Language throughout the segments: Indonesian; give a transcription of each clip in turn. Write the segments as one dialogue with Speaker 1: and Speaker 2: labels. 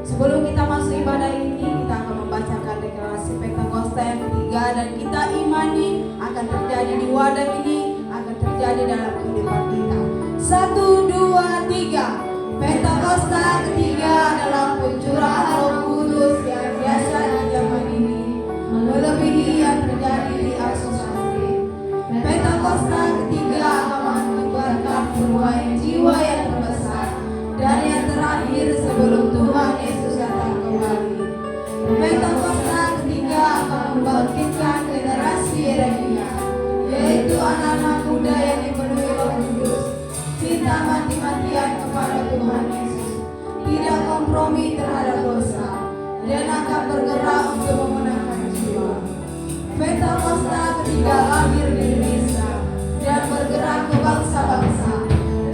Speaker 1: Sebelum kita masuk ibadah ini, kita akan membacakan deklarasi Pentakosta yang ketiga, dan kita imani akan terjadi di wadah ini, akan terjadi dalam kehidupan kita. 1, 2, 3. Pentakosta ketiga adalah pencurahan Roh Kudus yang biasa di zaman ini, melebihi yang terjadi di Asus Asri. Pentakosta ketiga akan mengibarkan penuaian jiwa yang terbesar dan yang terakhir sebelum Tuhan Yesus datang kembali. Pentakosta ketiga akan membangkitkan generasi Yeremia, yaitu anak-anak muda yang dipenuhi Roh Kudus, cinta mati-matian kepada Tuhan Yesus, tidak kompromi terhadap dosa, dan akan bergerak untuk memenangkan jiwa. Pentakosta ketiga lahir di Indonesia dan bergerak ke bangsa-bangsa.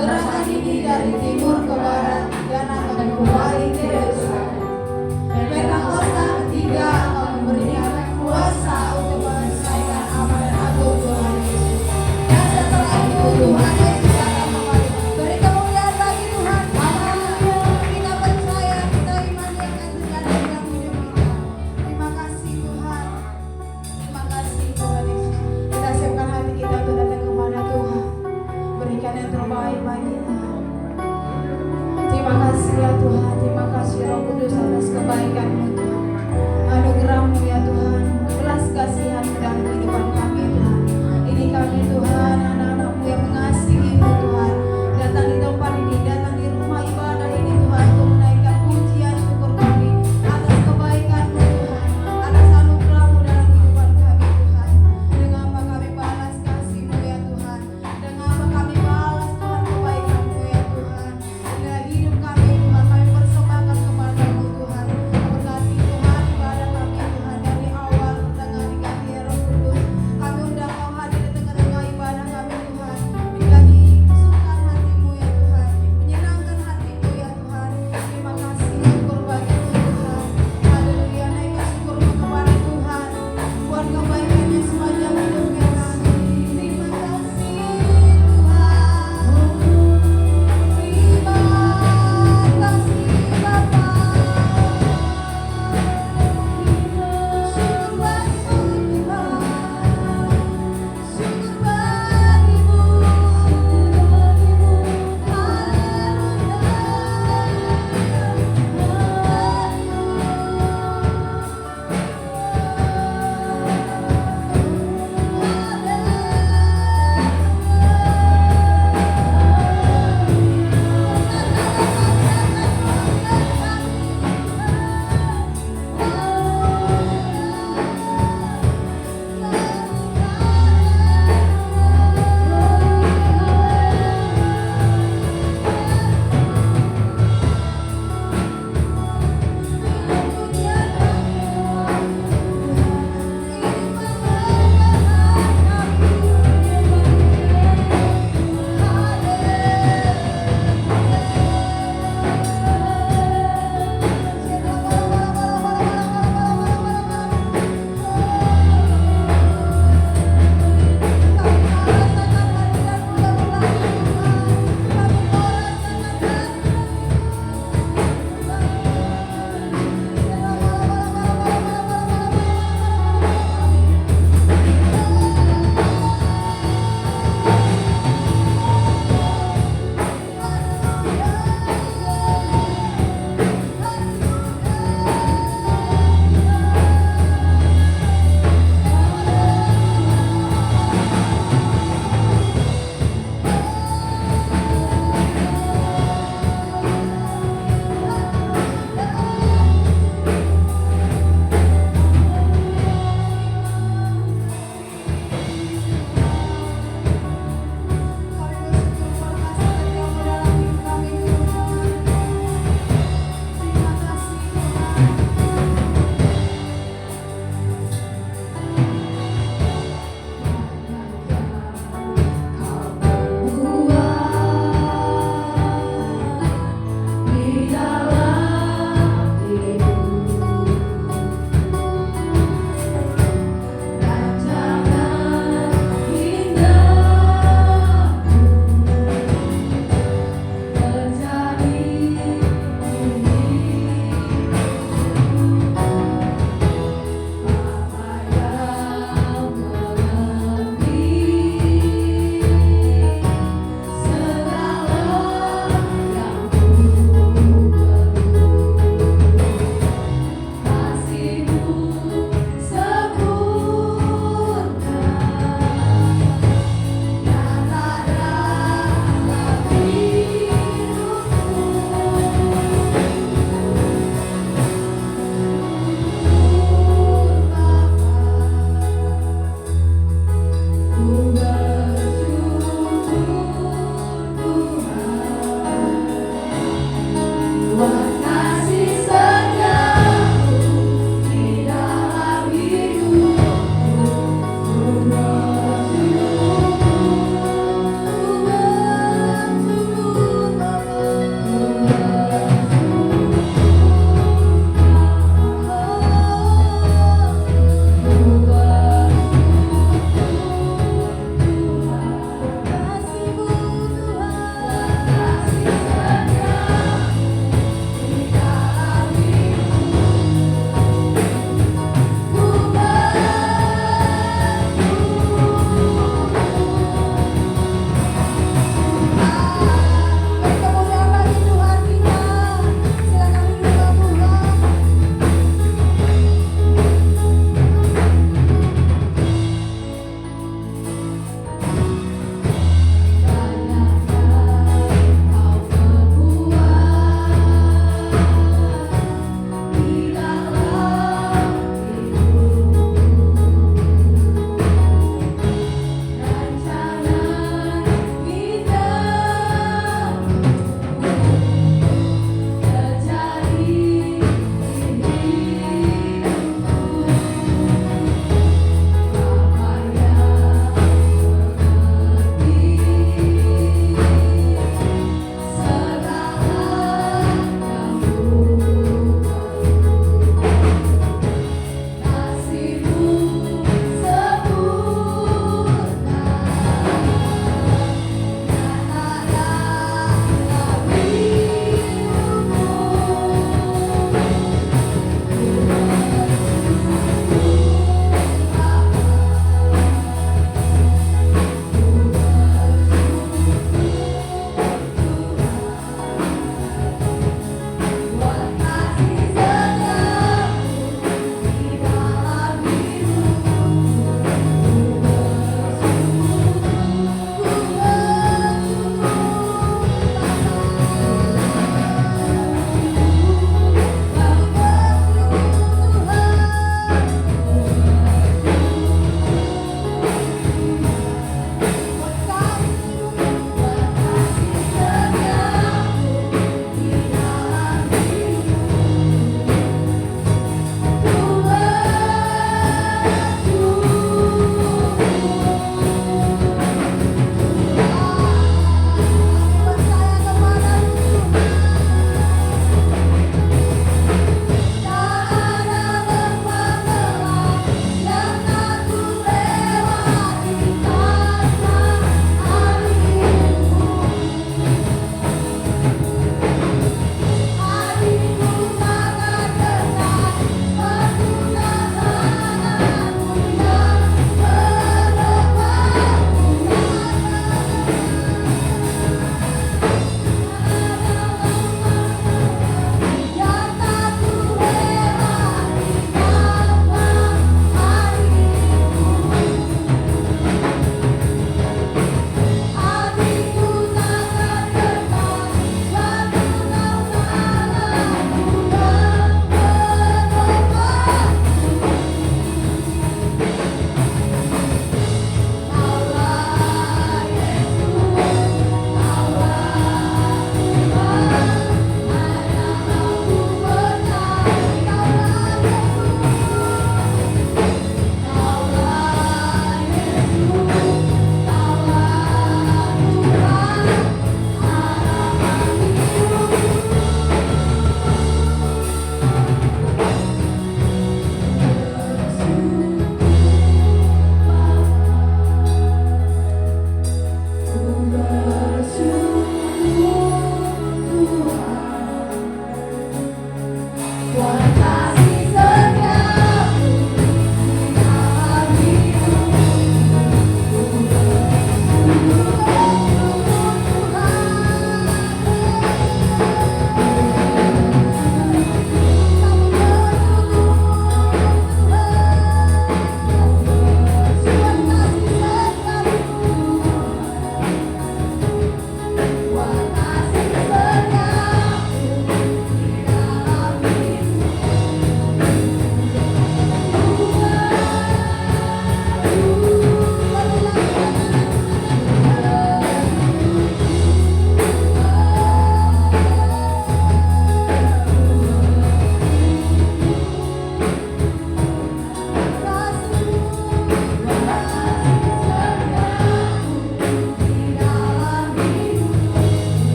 Speaker 1: Gerakan ini dari timur ke barat dan akan kembali ke Yerusalem. Pentakosta ketiga akan memberikan kuasa untuk menyelesaikan amanat agung Tuhan Yesus. Dan setelah itu Tuhan Yesus akan kembali. Beri kemuliaan bagi Tuhan. Haleluya. Kita percaya, kita imani akan terjadi dalam hidup kita. Terima kasih Tuhan. Terima kasih Tuhan Yesus. Kita siapkan hati kita untuk datang kepada Tuhan. Berikan yang terbaik bagi Tuhan. Terima kasih ya Tuhan. Terima kasih Roh Kudus atas kebaikan-Mu Tuhan. Anugerah-Mu ya Tuhan. Belas kasihan-Mu dalam kehidupan kami Tuhan. Ini kami Tuhan, anak-anak-Mu yang mengasihi-Mu Tuhan. Datang di tempat ini, datang di rumah ibadah ini Tuhan, untuk menaikkan pujian syukur kami atas kebaikan-Mu Tuhan, atas anugerah-Mu dalam kehidupan kami Tuhan. Dengan apa kami balas kasih-Mu ya Tuhan. Dengan apa kami balas Tuhan kebaikan-Mu ya Tuhan. Inilah hidup kami Tuhan, kami persembahkan kepada-Mu Tuhan.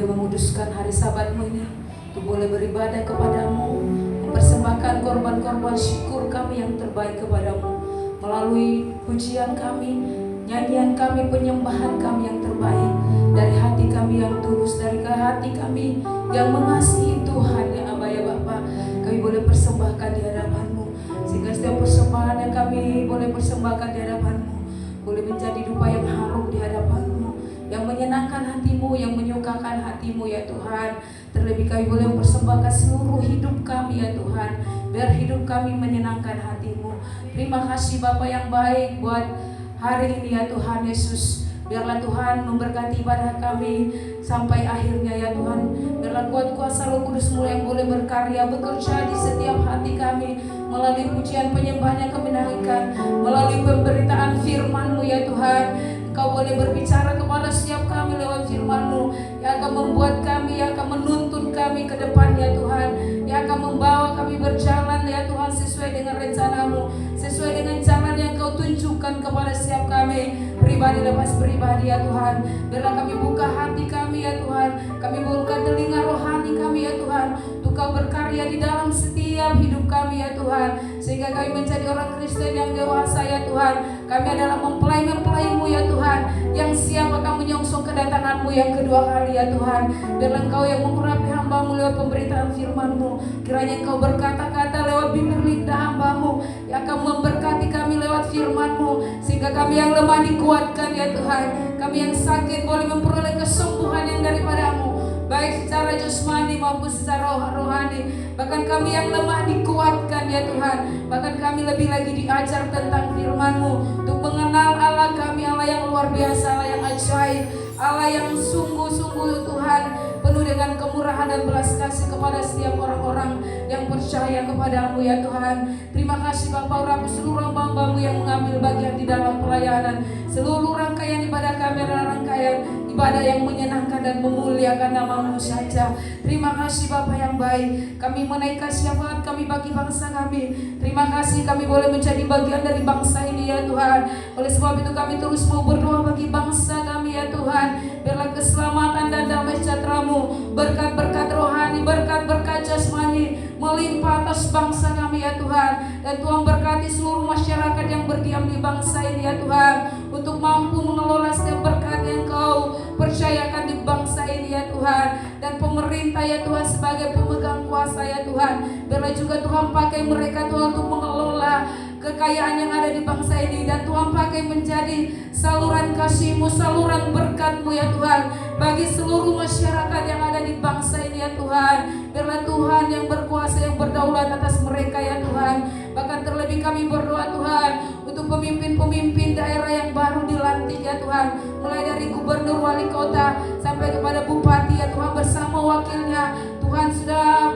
Speaker 1: boleh menguduskan hari Sabatmu ini, untuk boleh beribadah kepadamu, mempersembahkan korban-korban syukur kami yang terbaik kepadamu, melalui pujian kami, nyanyian kami, penyembahan kami yang terbaik, dari hati kami yang tulus, dari hati kami yang mengasihi Tuhan ya Aba ya Bapa. Kami boleh persembahkan di hadapan-Mu, sehingga setiap persembahan yang kami boleh persembahkan di hadapan-Mu boleh menjadi dupa yang harum di hadapan-Mu, yang menyenangkan hati-Mu, yang menyukakan hati-Mu ya Tuhan. Terlebih kami boleh mempersembahkan seluruh hidup kami ya Tuhan, biar hidup kami menyenangkan hati-Mu. Terima kasih Bapa yang baik buat hari ini ya Tuhan Yesus. Biarlah Tuhan memberkati ibadah kami sampai akhirnya ya Tuhan. Biarlah kuat kuasa Roh Kudus-Mu yang boleh berkarya, bekerja di setiap hati kami, melalui pujian penyembahan yang kami naikkan, melalui pemberitaan firman-Mu ya Tuhan. Engkau boleh berbicara kepada setiap kami lewat firman-Mu yang akan membuat kami, yang akan menuntun kami ke depan ya Tuhan, yang akan membawa kami berjalan ya Tuhan sesuai dengan rencana-Mu, sesuai dengan jalan yang Kau tunjukkan kepada setiap kami, pribadi lepas pribadi ya Tuhan. Biarlah kami buka hati kami ya Tuhan, kami buka telinga rohani kami ya Tuhan, untuk Kau berkarya di dalam setiap hidup kami ya Tuhan, sehingga kami menjadi orang Kristen yang dewasa ya Tuhan. Kami adalah mempelai-mempelai-Mu ya Tuhan, yang siap akan menyongsong kedatangan-Mu yang kedua kali ya Tuhan. Biarlah Engkau yang mengurapi hamba-Mu lewat pemberitaan firman-Mu, kiranya Engkau berkata-kata lewat bibir lidah hamba-Mu yang akan memberkati kami lewat firman-Mu, sehingga kami yang lemah dikuatkan ya Tuhan, kami yang sakit boleh memperoleh kesembuhan yang daripada-Mu, baik secara jasmani maupun secara rohani. Bahkan kami yang lemah dikuatkan ya Tuhan. Bahkan kami lebih lagi diajar tentang firman-Mu, untuk mengenal Allah kami, Allah yang luar biasa, Allah yang ajaib, Allah yang sungguh-sungguh Tuhan penuh dengan kemurahan dan belas kasih kepada setiap orang-orang yang percaya kepada-Mu ya Tuhan. Terima kasih Bapa, urapi seluruh hamba-Mu yang mengambil bagian di dalam pelayanan. Seluruh rangkaian ibadah kami adalah rangkaian ibadah yang menyenangkan dan memuliakan nama-Mu saja. Terima kasih Bapa yang baik. Kami menaikkan syafaat kami bagi bangsa kami. Terima kasih kami boleh menjadi bagian dari bangsa ini ya Tuhan. Oleh sebab itu kami terus mau berdoa bagi bangsa kami ya Tuhan. Biarlah keselamatan dan damai sejahtera-Mu, berkat-berkat rohani, berkat-berkat jasmani melimpah atas bangsa kami ya Tuhan. Dan Tuhan berkati seluruh masyarakat yang berdiam di bangsa ini ya Tuhan, untuk mampu mengelola setiap berkat yang Kau percayakan di bangsa ini ya Tuhan. Dan pemerintah ya Tuhan sebagai pemegang kuasa ya Tuhan, biarlah juga Tuhan pakai mereka Tuhan untuk mengelola kekayaan yang ada di bangsa ini, dan Tuhan pakai menjadi saluran kasih-Mu, saluran berkat-Mu ya Tuhan, bagi seluruh masyarakat yang ada di bangsa ini ya Tuhan. Biarlah Tuhan yang berkuasa, yang berdaulat atas mereka ya Tuhan. Bahkan terlebih kami berdoa Tuhan untuk pemimpin-pemimpin daerah yang baru dilantik ya Tuhan, mulai dari gubernur, wali kota, sampai kepada bupati ya Tuhan bersama wakilnya. Tuhan sudah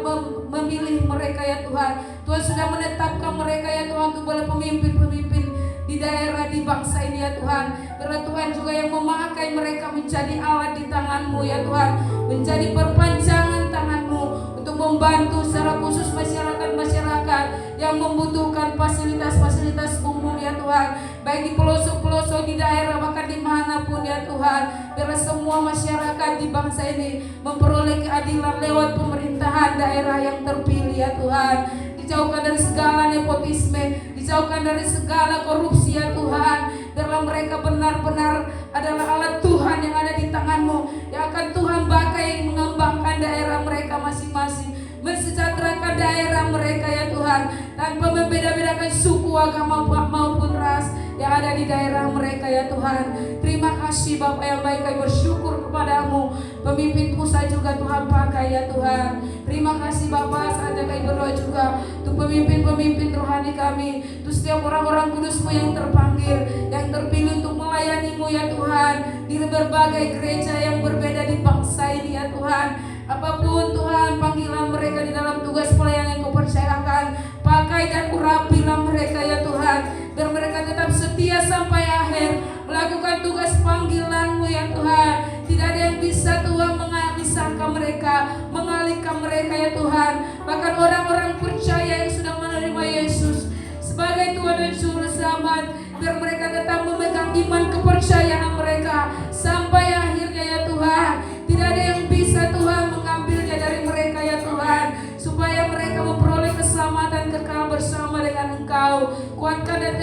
Speaker 1: memilih mereka ya Tuhan. Tuhan sudah menetapkan mereka ya Tuhan untuk boleh pemimpin-pemimpin di daerah, di bangsa ini ya Tuhan. Biarlah Tuhan juga yang memakai mereka menjadi alat di tangan-Mu ya Tuhan, menjadi perpanjangan tangan-Mu untuk membantu secara khusus masyarakat-masyarakat yang membutuhkan fasilitas-fasilitas umum ya Tuhan, baik di pelosok-pelosok, di daerah, bahkan dimanapun ya Tuhan. Biarlah semua masyarakat di bangsa ini memperoleh keadilan lewat pemerintahan daerah yang terpilih ya Tuhan. Dijauhkan dari segala nepotisme, dijauhkan dari segala korupsi ya Tuhan. Biarlah mereka benar-benar adalah alat Tuhan yang ada di tangan-Mu, yang akan Tuhan pakai mengembangkan daerah mereka masing-masing, mensejahterakan daerah mereka ya Tuhan, tanpa membeda-bedakan suku, agama maupun ras yang ada di daerah mereka ya Tuhan. Terima kasih Bapa yang baik, kami bersyukur kepada-Mu. Pemimpin pusat juga Tuhan pakai ya Tuhan. Terima kasih Bapa, saatnya kami berdoa juga untuk pemimpin-pemimpin rohani kami, untuk setiap orang-orang kudus-Mu yang terpanggil, yang terpilih untuk melayani-Mu ya Tuhan, di berbagai gereja yang berbeda di bangsa ini ya Tuhan. Apapun Tuhan panggilan mereka di dalam tugas pelayanan yang Kau percayakan, pakai dan urapilah mereka ya Tuhan, biar mereka tetap setia sampai akhir melakukan tugas panggilan-Mu ya Tuhan. Tidak ada yang bisa Tuhan memisahkan mereka, mengalihkan mereka ya Tuhan. Bahkan orang-orang percaya yang sudah menerima Yesus sebagai Tuhan dan Juru Selamat, biar mereka tetap memegang iman kepercayaan mereka sampai akhirnya ya Tuhan. Tidak ada yang bisa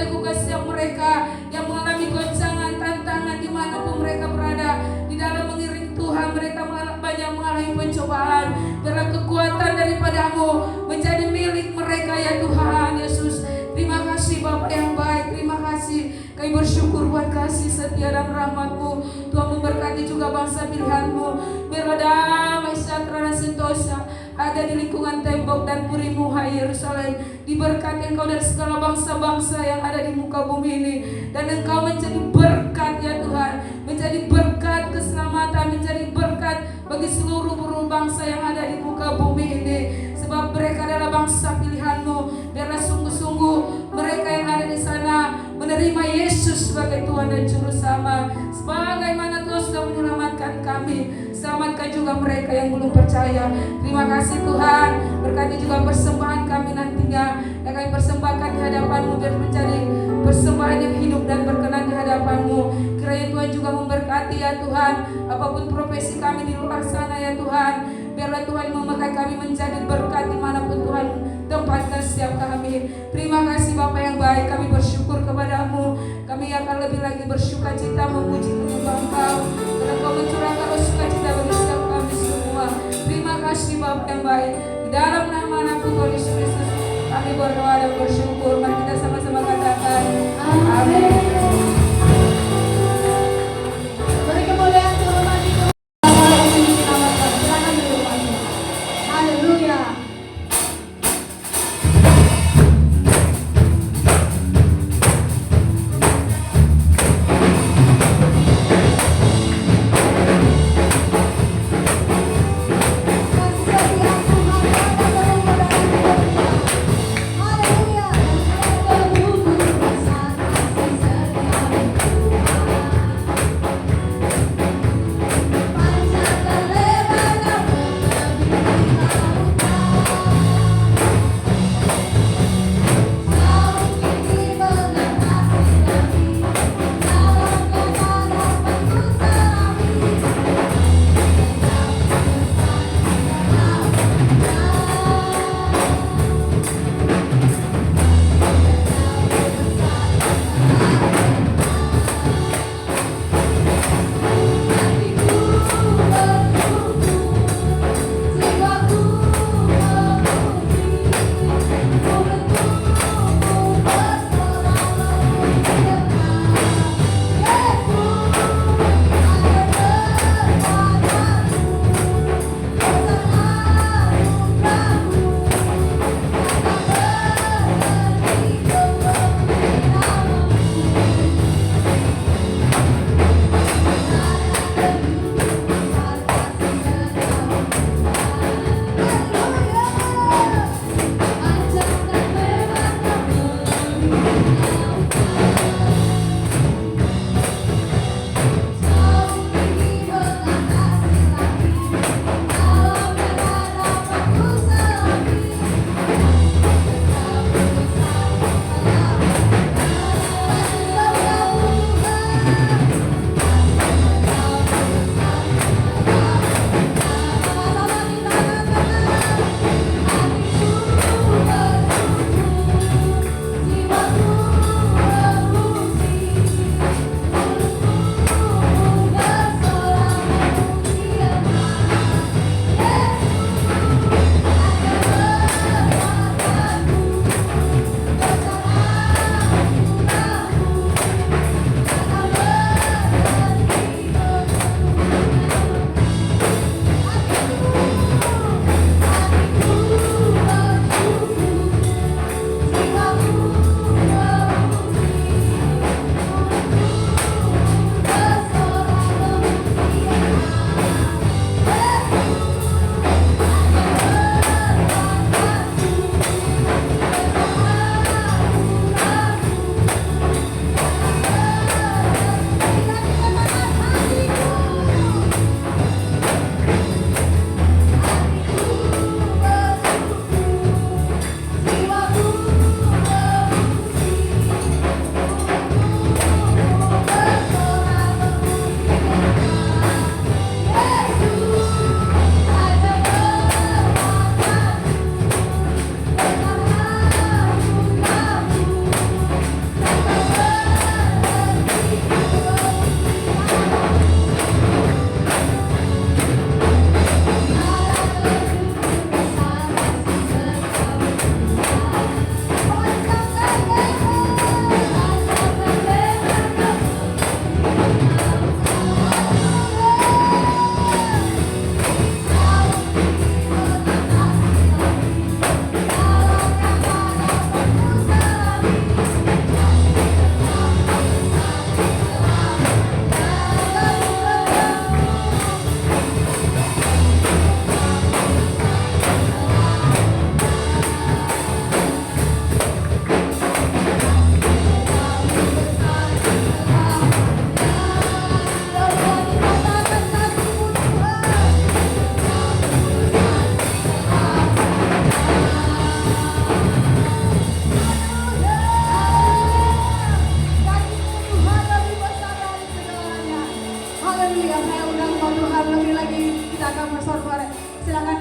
Speaker 1: teguhkan setiap mereka yang mengalami goncangan, tantangan dimanapun mereka berada. Di dalam mengiring Tuhan mereka banyak mengalami pencobaan. Biarlah kekuatan daripadamu menjadi milik mereka ya Tuhan Yesus. Terima kasih Bapa yang baik, terima kasih. Kami bersyukur buat kasih setia dan rahmat-Mu. Tuhan memberkati juga bangsa pilihan-Mu. Biarlah damai sejahtera dan sentosa ada di lingkungan tembok dan puri-Mu, hai Yerusalem. Diberkati Engkau dari segala bangsa-bangsa yang ada di muka bumi ini. Dan Engkau menjadi berkat ya Tuhan. Menjadi berkat keselamatan, menjadi berkat bagi seluruh bangsa yang ada di muka bumi ini. Sebab mereka adalah bangsa pilihan-Mu. Biarlah sungguh-sungguh mereka yang ada di sana menerima Yesus sebagai Tuhan dan Juru Selamat. Sebagaimana Tuhan sudah menyelamatkan kami, selamatkan juga mereka yang belum percaya. Terima kasih Tuhan. Berkati juga persembahan kami nantinya yang kami persembahkan di hadapan-Mu, biar menjadi persembahan yang hidup dan berkenan di hadapan-Mu. Kiranya Tuhan juga memberkati ya Tuhan, apapun profesi kami di luar sana ya Tuhan. Biarlah Tuhan memakai kami menjadi berkat dimanapun Tuhan tempatkan setiap kami. Terima kasih Bapa yang baik, kami bersyukur kepada-Mu. Kami akan lebih lagi bersuka cita memuji menyembah Engkau, karena Engkau mencurahkan sukacita bagi setiap kami semua. Terima kasih Bapa yang baik. Di dalam nama Anak-Mu Tuhan Yesus Kristus kami berdoa dan bersyukur. Mari kita sama-sama katakan amin. Beri kemuliaan Tuhan bagi Tuhan. Haleluya. Haleluya.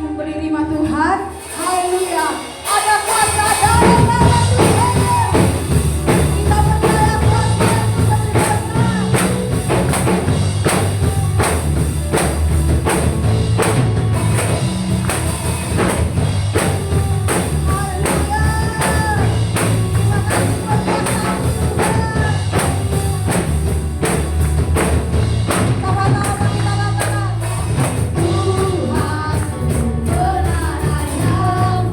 Speaker 1: memberi rima Tuhan. Haleluya. Ada kuasa dalam nama Tuhan. Kita percaya kuasa yang memberi berkat. Haleluya. Terima kasih buat kuasa Tuhan. Sama-sama kita katakan. Tuhan kebenaran yang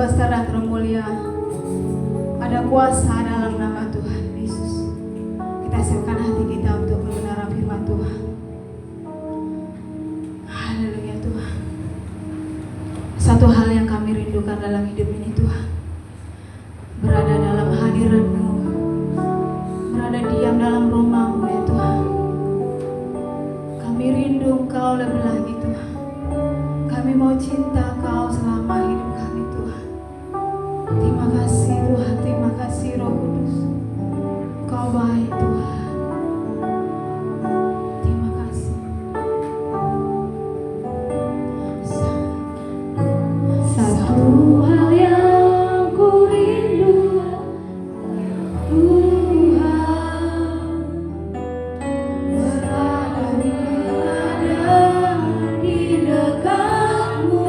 Speaker 1: besar dan termulia. Ada kuasa dalam nama Tuhan Yesus. Kita siapkan hati kita untuk mendengar firman Tuhan. Haleluya Tuhan. Satu hal yang kami rindukan dalam hidup ini Tuhan, berada dalam hadirat-Mu, berada diam dalam rumah-Mu ya Tuhan. Kami rindu Engkau lebih lagi Tuhan. Kami mau cinta Engkau selama hidup kami Tuhan. Terima kasih Tuhan, terima kasih Roh Kudus. Engkau baik Tuhan. Terima kasih.
Speaker 2: Satu hal yang ku rindu Tuhan, berada di dekat-Mu.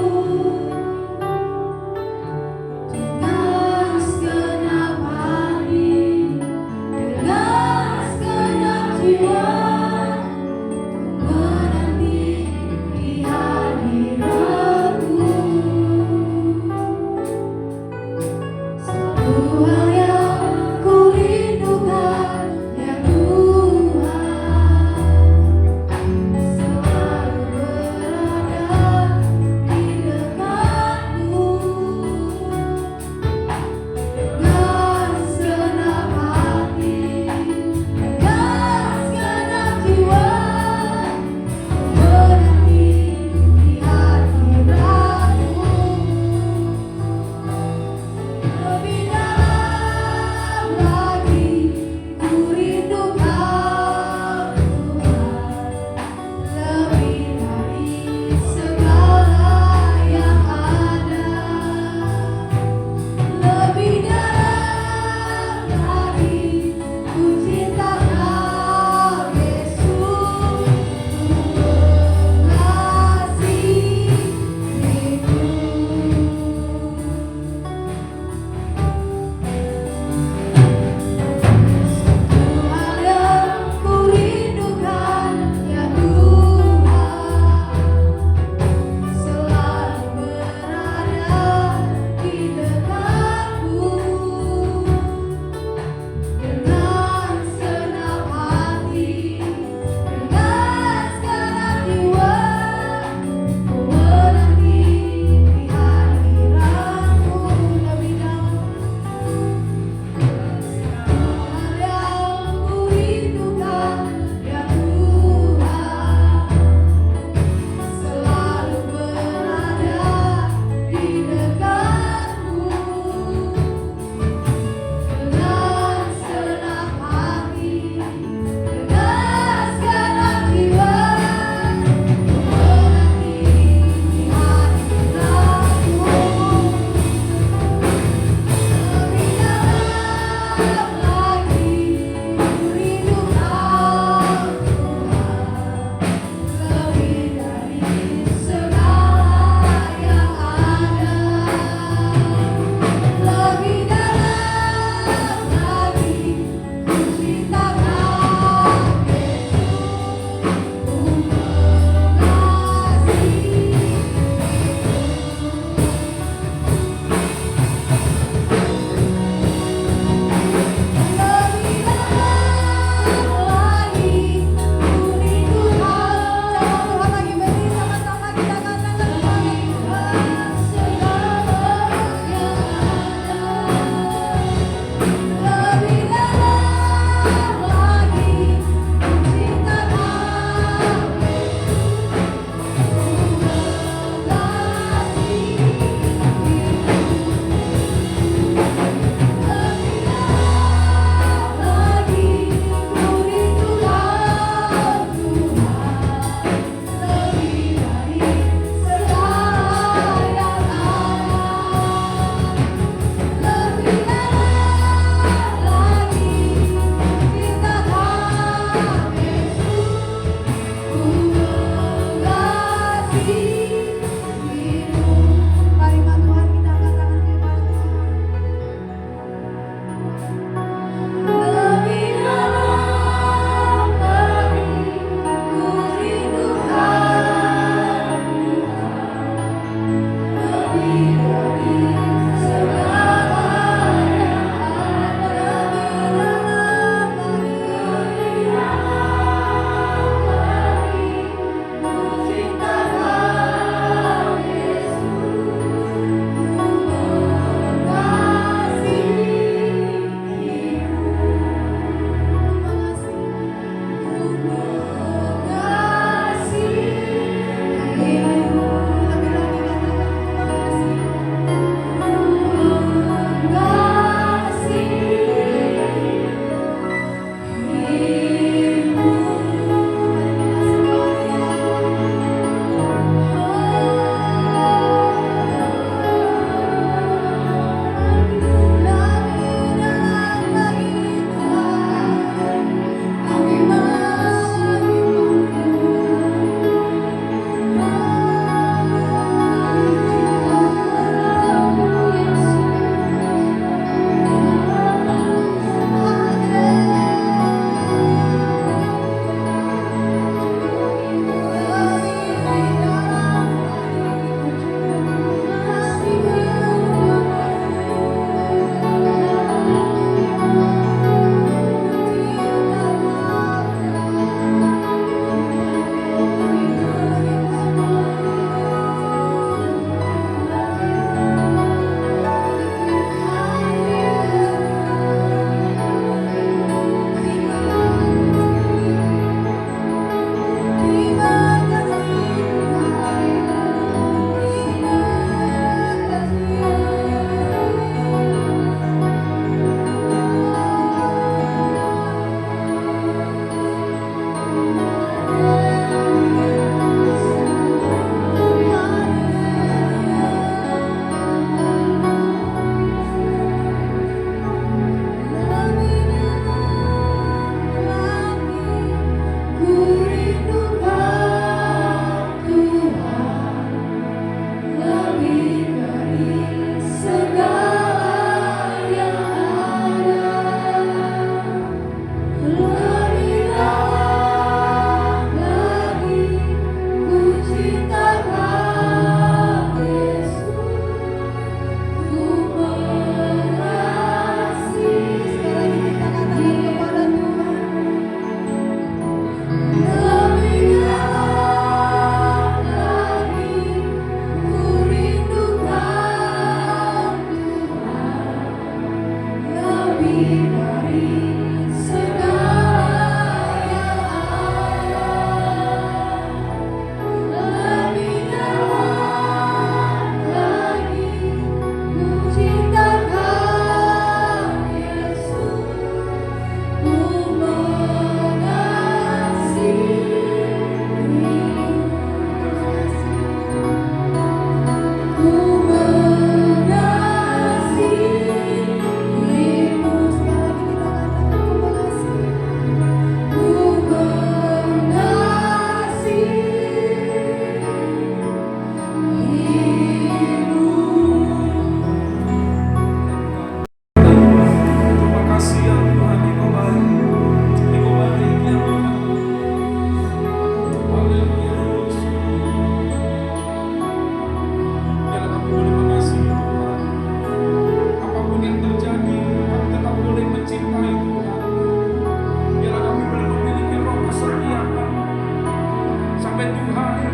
Speaker 3: Tuhan,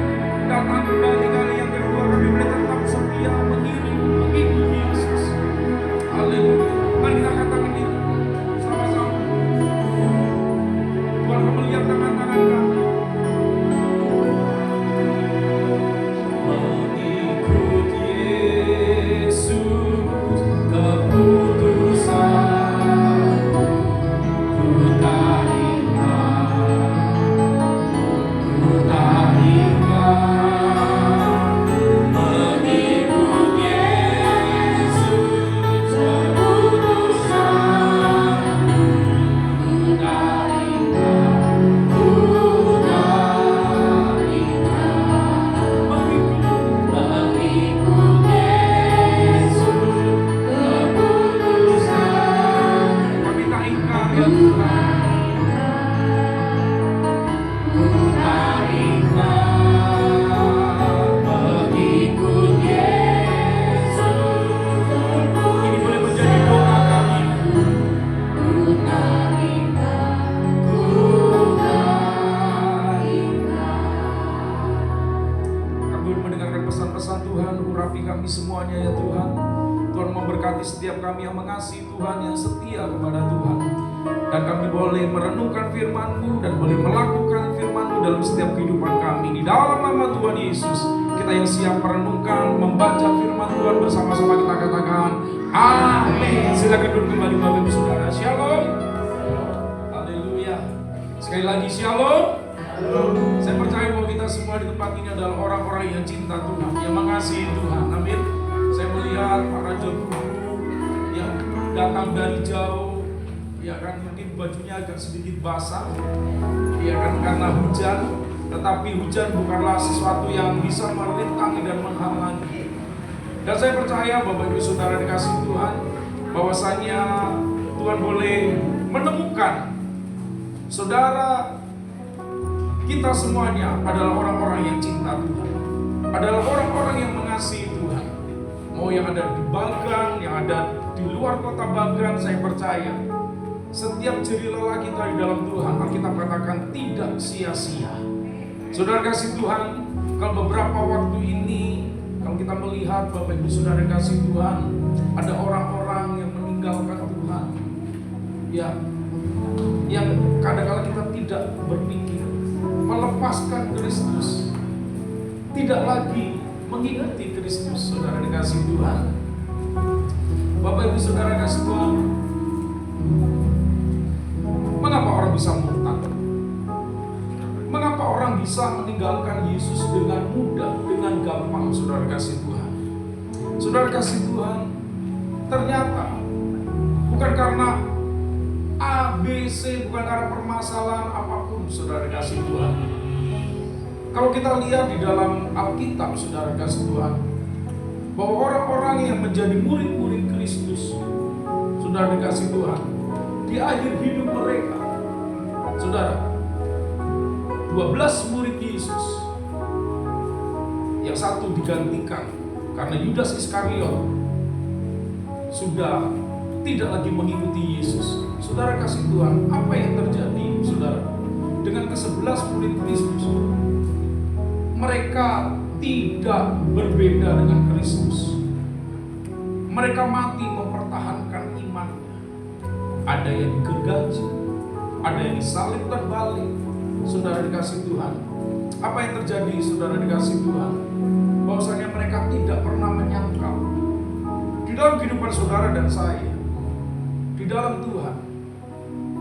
Speaker 3: datang kembali kali yang kedua, kami boleh tetap setia mengikuti Yesus. Haleluya. Mari kita katakan ini sama-sama. Tuhan mau melihat tangan-tangan kami. Mengikut Yesus, keputusan ku tak ingat. Mengikut Yesus, keputusan ku tak ingat. Mengikut Yesus, keputusan kami tak ingkar ya Tuhan. Mengikut Yesus, ini boleh menjadi doa kami. Kami mendengarkan pesan-pesan Tuhan, urapi kami semuanya ya Tuhan. Tuhan memberkati setiap kami yang mengasihi Tuhan, yang setia kepada Tuhan. Dan kami boleh merenungkan firman-Mu dan boleh melakukan firman-Mu dalam setiap kehidupan kami. Di dalam nama Tuhan Yesus, kita yang siap merenungkan, membaca firman Tuhan bersama-sama kita katakan amin. Silakan duduk kembali Bapak Ibu Saudara. Shalom. Haleluya. Sekali lagi shalom. Saya percaya bahwa kita semua di tempat ini adalah orang-orang yang cinta Tuhan, yang mengasihi Tuhan. Amin. Saya melihat para juru yang datang dari jauh, ya kan, mungkin bajunya agak sedikit basah, ya kan, karena hujan. Tetapi hujan bukanlah sesuatu yang bisa merintangi dan menghalangi. Dan saya percaya Bapak Ibu Saudara dikasih Tuhan, bahwasanya Tuhan boleh menemukan saudara kita semuanya adalah orang-orang yang cinta Tuhan, adalah orang-orang yang mengasihi Tuhan. Mau yang ada di Bagan, yang ada di luar kota Bagan, saya percaya setiap jeri lelah kita di dalam Tuhan, Alkitab katakan tidak sia-sia. Saudara kasih Tuhan, kalau beberapa waktu ini, kalau kita melihat Bapak Ibu Saudara kasih Tuhan, ada orang-orang yang meninggalkan Tuhan, ya, yang kadang-kadang kita tidak berpikir melepaskan Kristus, tidak lagi mengikuti Kristus. Saudara dikasih Tuhan, Bapak Ibu Saudara kasih Tuhan, mengapa orang bisa murtad? Mengapa orang bisa meninggalkan Yesus dengan mudah, dengan gampang? Saudara kasih Tuhan, saudara kasih Tuhan, ternyata bukan karena A, B, C, bukan karena permasalahan apapun. Saudara kasih Tuhan, kalau kita lihat di dalam Alkitab, saudara kasih Tuhan, bahwa orang-orang yang menjadi murid-murid Kristus, saudara dikasih Tuhan, di akhir hidup mereka, saudara, 12 murid Yesus, yang satu digantikan karena Yudas Iskariot sudah tidak lagi mengikuti Yesus. Saudara kasih Tuhan, apa yang terjadi, saudara, dengan ke-11 murid Kristus? Mereka tidak berbeda dengan Kristus. Mereka mati mempertahankan imannya. Ada yang digergaji, ada yang disalib terbalik. Saudara dikasih Tuhan, apa yang terjadi? Saudara dikasih Tuhan, bahwasanya mereka tidak pernah menyangkal di dalam kehidupan saudara dan saya, di dalam Tuhan,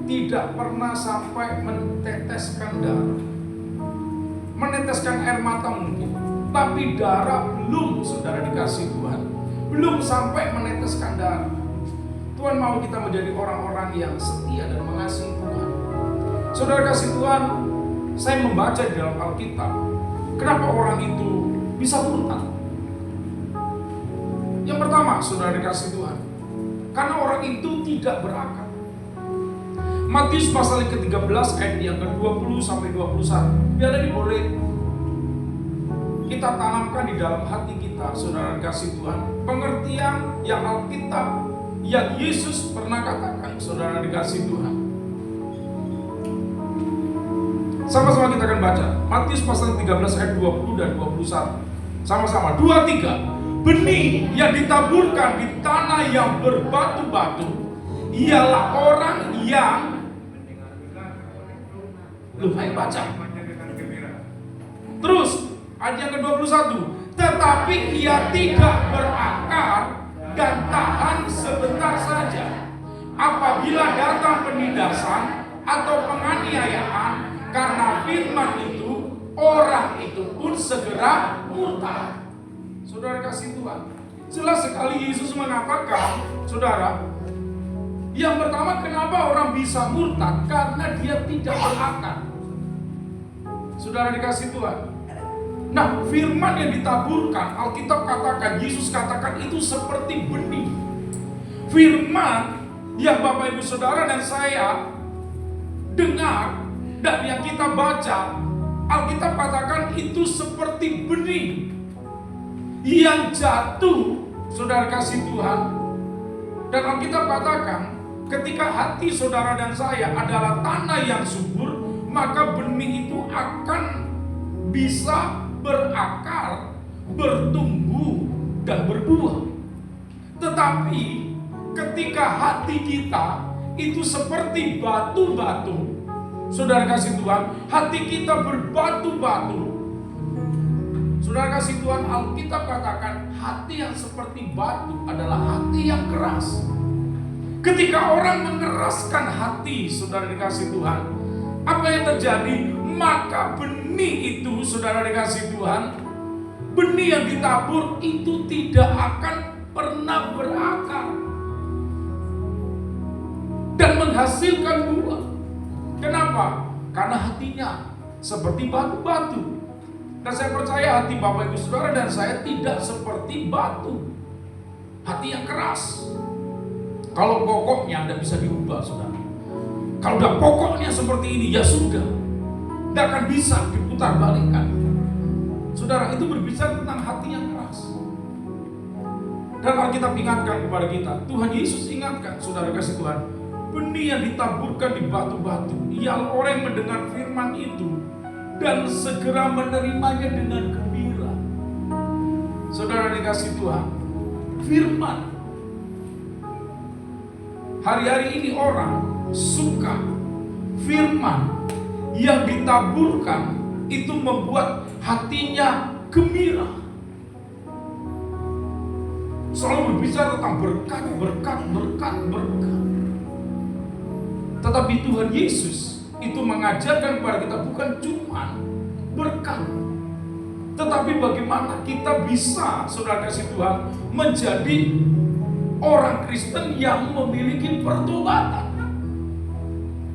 Speaker 3: tidak pernah sampai meneteskan darah, meneteskan air mata mungkin, tapi darah belum. Saudara dikasih Tuhan, belum sampai meneteskan darah. Tuhan mau kita menjadi orang-orang yang setia dan mengasihi Tuhan. Saudara kasih Tuhan, saya membaca di dalam Alkitab, kenapa orang itu bisa murtad? Yang pertama, saudara dikasih Tuhan, karena orang itu tidak berakal. Matius pasal yang ke-13 ayat yang ke-20 sampai 21. Biar ini boleh kita tanamkan di dalam hati kita, saudara dikasih Tuhan, pengertian yang Alkitab, yang Yesus pernah katakan, saudara dikasih Tuhan. Sama-sama kita akan baca Matius pasal 13 ayat 20 dan 21. Sama-sama, 2, 3. Benih yang ditaburkan di tanah yang berbatu-batu ialah orang yang lumayan baca. Terus ayat yang ke-21, tetapi ia tidak berakar dan tahan sebentar saja. Apabila datang penindasan atau penganiayaan karena firman itu, orang itu pun segera murtad. Saudara kasih Tuhan, jelas sekali Yesus mengatakan, saudara, yang pertama kenapa orang bisa murtad? Karena dia tidak berakar. Saudara dikasih Tuhan. Nah, firman yang ditaburkan, Alkitab katakan, Yesus katakan itu seperti benih. Firman yang Bapak Ibu Saudara dan saya dengar dan yang kita baca, Alkitab katakan itu seperti benih yang jatuh, saudara kasih Tuhan. Dan Alkitab katakan, ketika hati saudara dan saya adalah tanah yang subur, maka benih itu akan bisa berakar, bertumbuh, dan berbuah. Tetapi ketika hati kita itu seperti batu-batu, saudara kasih Tuhan, hati kita berbatu-batu. Saudara kasih Tuhan, Alkitab katakan hati yang seperti batu adalah hati yang keras. Ketika orang mengeraskan hati, saudara dikasih Tuhan, apa yang terjadi? Maka benih itu, saudara dikasih Tuhan, benih yang ditabur itu tidak akan pernah berakar dan menghasilkan buah. Kenapa? Karena hatinya seperti batu-batu. Dan saya percaya hati Bapak Ibu Saudara dan saya tidak seperti batu, hati yang keras. Kalau pokoknya Anda bisa diubah, saudara. Kalau udah pokoknya seperti ini, ya sudah, tidak akan bisa diputar balikan. Saudara, itu berbicara tentang hati yang keras. Dan Alkitab ingatkan kepada kita, Tuhan Yesus ingatkan, saudara kasih Tuhan, benih yang ditaburkan di batu-batu, ialah orang yang mendengar firman itu dan segera menerimanya dengan gembira. Saudara dikasih Tuhan, firman. Hari-hari ini orang suka firman yang ditaburkan itu membuat hatinya gembira. Selalu berbicara tentang berkat, berkat, berkat, berkat. Tetapi Tuhan Yesus itu mengajarkan kepada kita bukan cuma berkat, tetapi bagaimana kita bisa, saudara kasih Tuhan, menjadi orang Kristen yang memiliki pertobatan.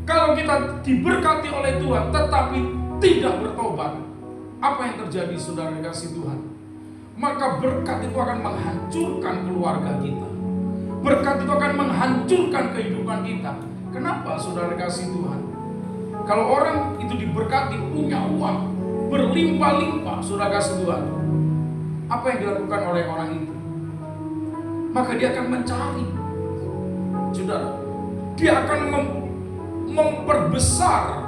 Speaker 3: Kalau kita diberkati oleh Tuhan tetapi tidak bertobat, apa yang terjadi, saudara kasih Tuhan? Maka berkat itu akan menghancurkan keluarga kita. Berkat itu akan menghancurkan kehidupan kita. Kenapa, saudara kasih Tuhan? Kalau orang itu diberkati, punya uang berlimpah-limpah, saudara kasih Tuhan, apa yang dilakukan oleh orang itu? Maka dia akan mencari, saudara, dia akan memperbesar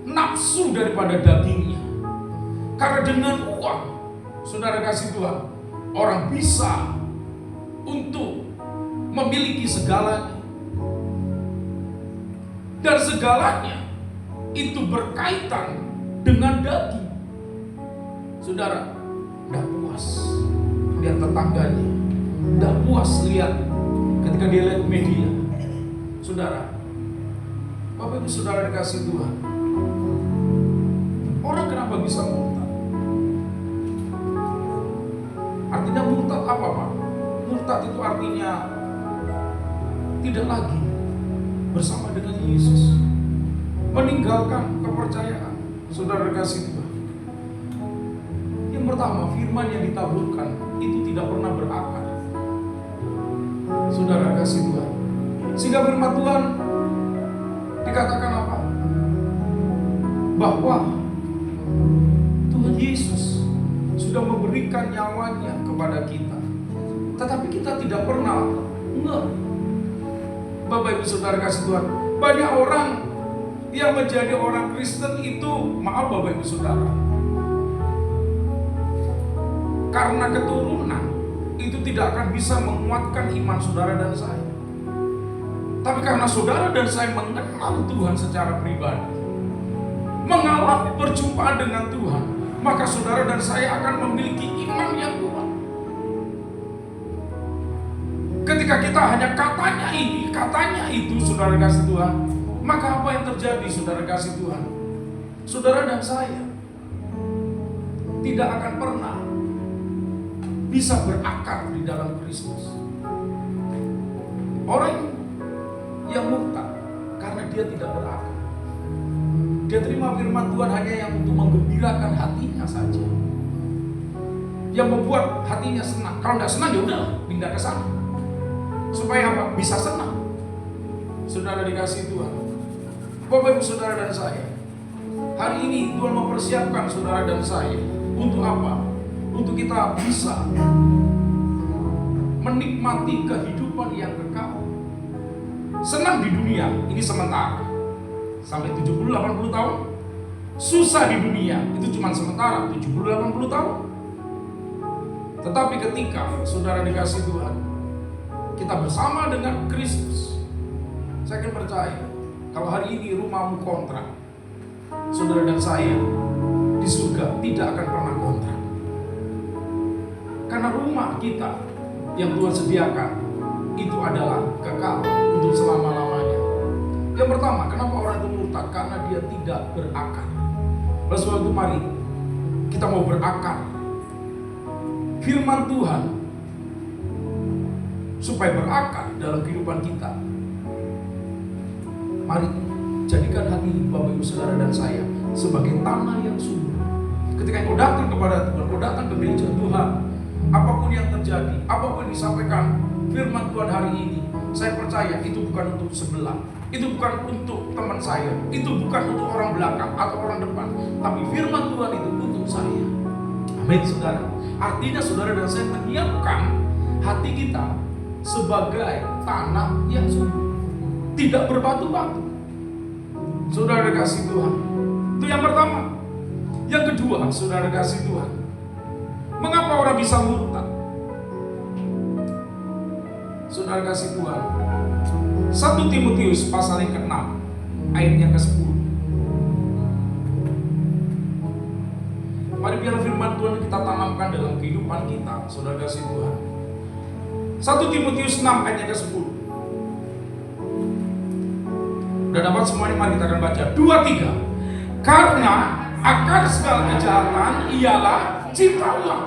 Speaker 3: nafsu daripada dagingnya. Karena dengan uang, saudara kasih Tuhan, orang bisa untuk memiliki segalanya. Dan segalanya itu berkaitan dengan daging. Saudara, tidak puas lihat tetangganya, tidak puas lihat ketika dia lihat media. Saudara, Bapak Ibu Saudara dikasih Tuhan, orang kenapa bisa murtad? Artinya murtad apa, Pak? Murtad itu artinya tidak lagi bersama dengan Yesus, meninggalkan kepercayaan. Saudara kasih Tuhan, yang pertama, firman yang ditaburkan itu tidak pernah berakar. Saudara kasih Tuhan, sehingga firman Tuhan dikatakan apa? Bahwa Tuhan Yesus sudah memberikan nyawanya kepada kita, tetapi kita tidak pernah Bapak Ibu Saudara kasih Tuhan, banyak orang Yang menjadi orang Kristen itu, maaf Bapak Ibu Saudara, karena keturunan itu tidak akan bisa menguatkan iman saudara dan saya. Tapi karena saudara dan saya mengenal Tuhan secara pribadi, mengalami perjumpaan dengan Tuhan, maka saudara dan saya akan memiliki iman yang kuat. Ketika kita hanya katanya ini, katanya itu, saudara kasih Tuhan, maka apa yang terjadi, saudara kasih Tuhan? Saudara dan saya tidak akan pernah bisa berakar di dalam Kristus. Orang yang murtad karena dia tidak berakar. Dia terima firman Tuhan hanya yang untuk menggembirakan hatinya saja, yang membuat hatinya senang. Kalau nggak senang ya udah pindah ke sana. Supaya apa? Bisa senang. Saudara dikasih Tuhan, Bapak Ibu Saudara dan saya, hari ini Tuhan mempersiapkan saudara dan saya untuk apa? Untuk kita bisa menikmati kehidupan yang kekal. Senang di dunia ini sementara, sampai 70-80 tahun. Susah di dunia itu cuma sementara, 70-80 tahun. Tetapi ketika saudara dikasih Tuhan, kita bersama dengan Kristus, saya akan percaya kalau hari ini rumahmu kontrak, saudara dan saya di surga tidak akan pernah kontrak. Karena rumah kita yang Tuhan sediakan itu adalah kekal untuk selama-lamanya. Yang pertama, kenapa orang itu murtad? Karena dia tidak berakar. Oleh sebab itu mari kita mau berakar firman Tuhan supaya berakar dalam kehidupan kita. Mari jadikan hati Bapak Ibu Saudara dan saya sebagai tanah yang subur. Ketika kau datang kepada Tuhan, kau datang ke gereja Tuhan, apapun yang terjadi, apapun yang disampaikan firman Tuhan hari ini, saya percaya itu bukan untuk sebelah, itu bukan untuk teman saya, itu bukan untuk orang belakang atau orang depan, tapi firman Tuhan itu untuk saya. Amin, saudara. Artinya saudara dan saya menyiapkan hati kita sebagai tanah yang subur, tidak berbatu-batu. Saudara kasih Tuhan, itu yang pertama. Yang kedua, saudara kasih Tuhan, mengapa orang bisa murtad? Saudara kasih Tuhan, 1 Timotius pasal yang ke-6 ayatnya ke-10. Mari biar firman Tuhan kita tanamkan dalam kehidupan kita, saudara kasih Tuhan. 1 Timotius 6 ayatnya ke-10. Udah dapat semuanya? Mari kita akan baca 2-3. Karena akar segala kejahatan ialah cinta uang,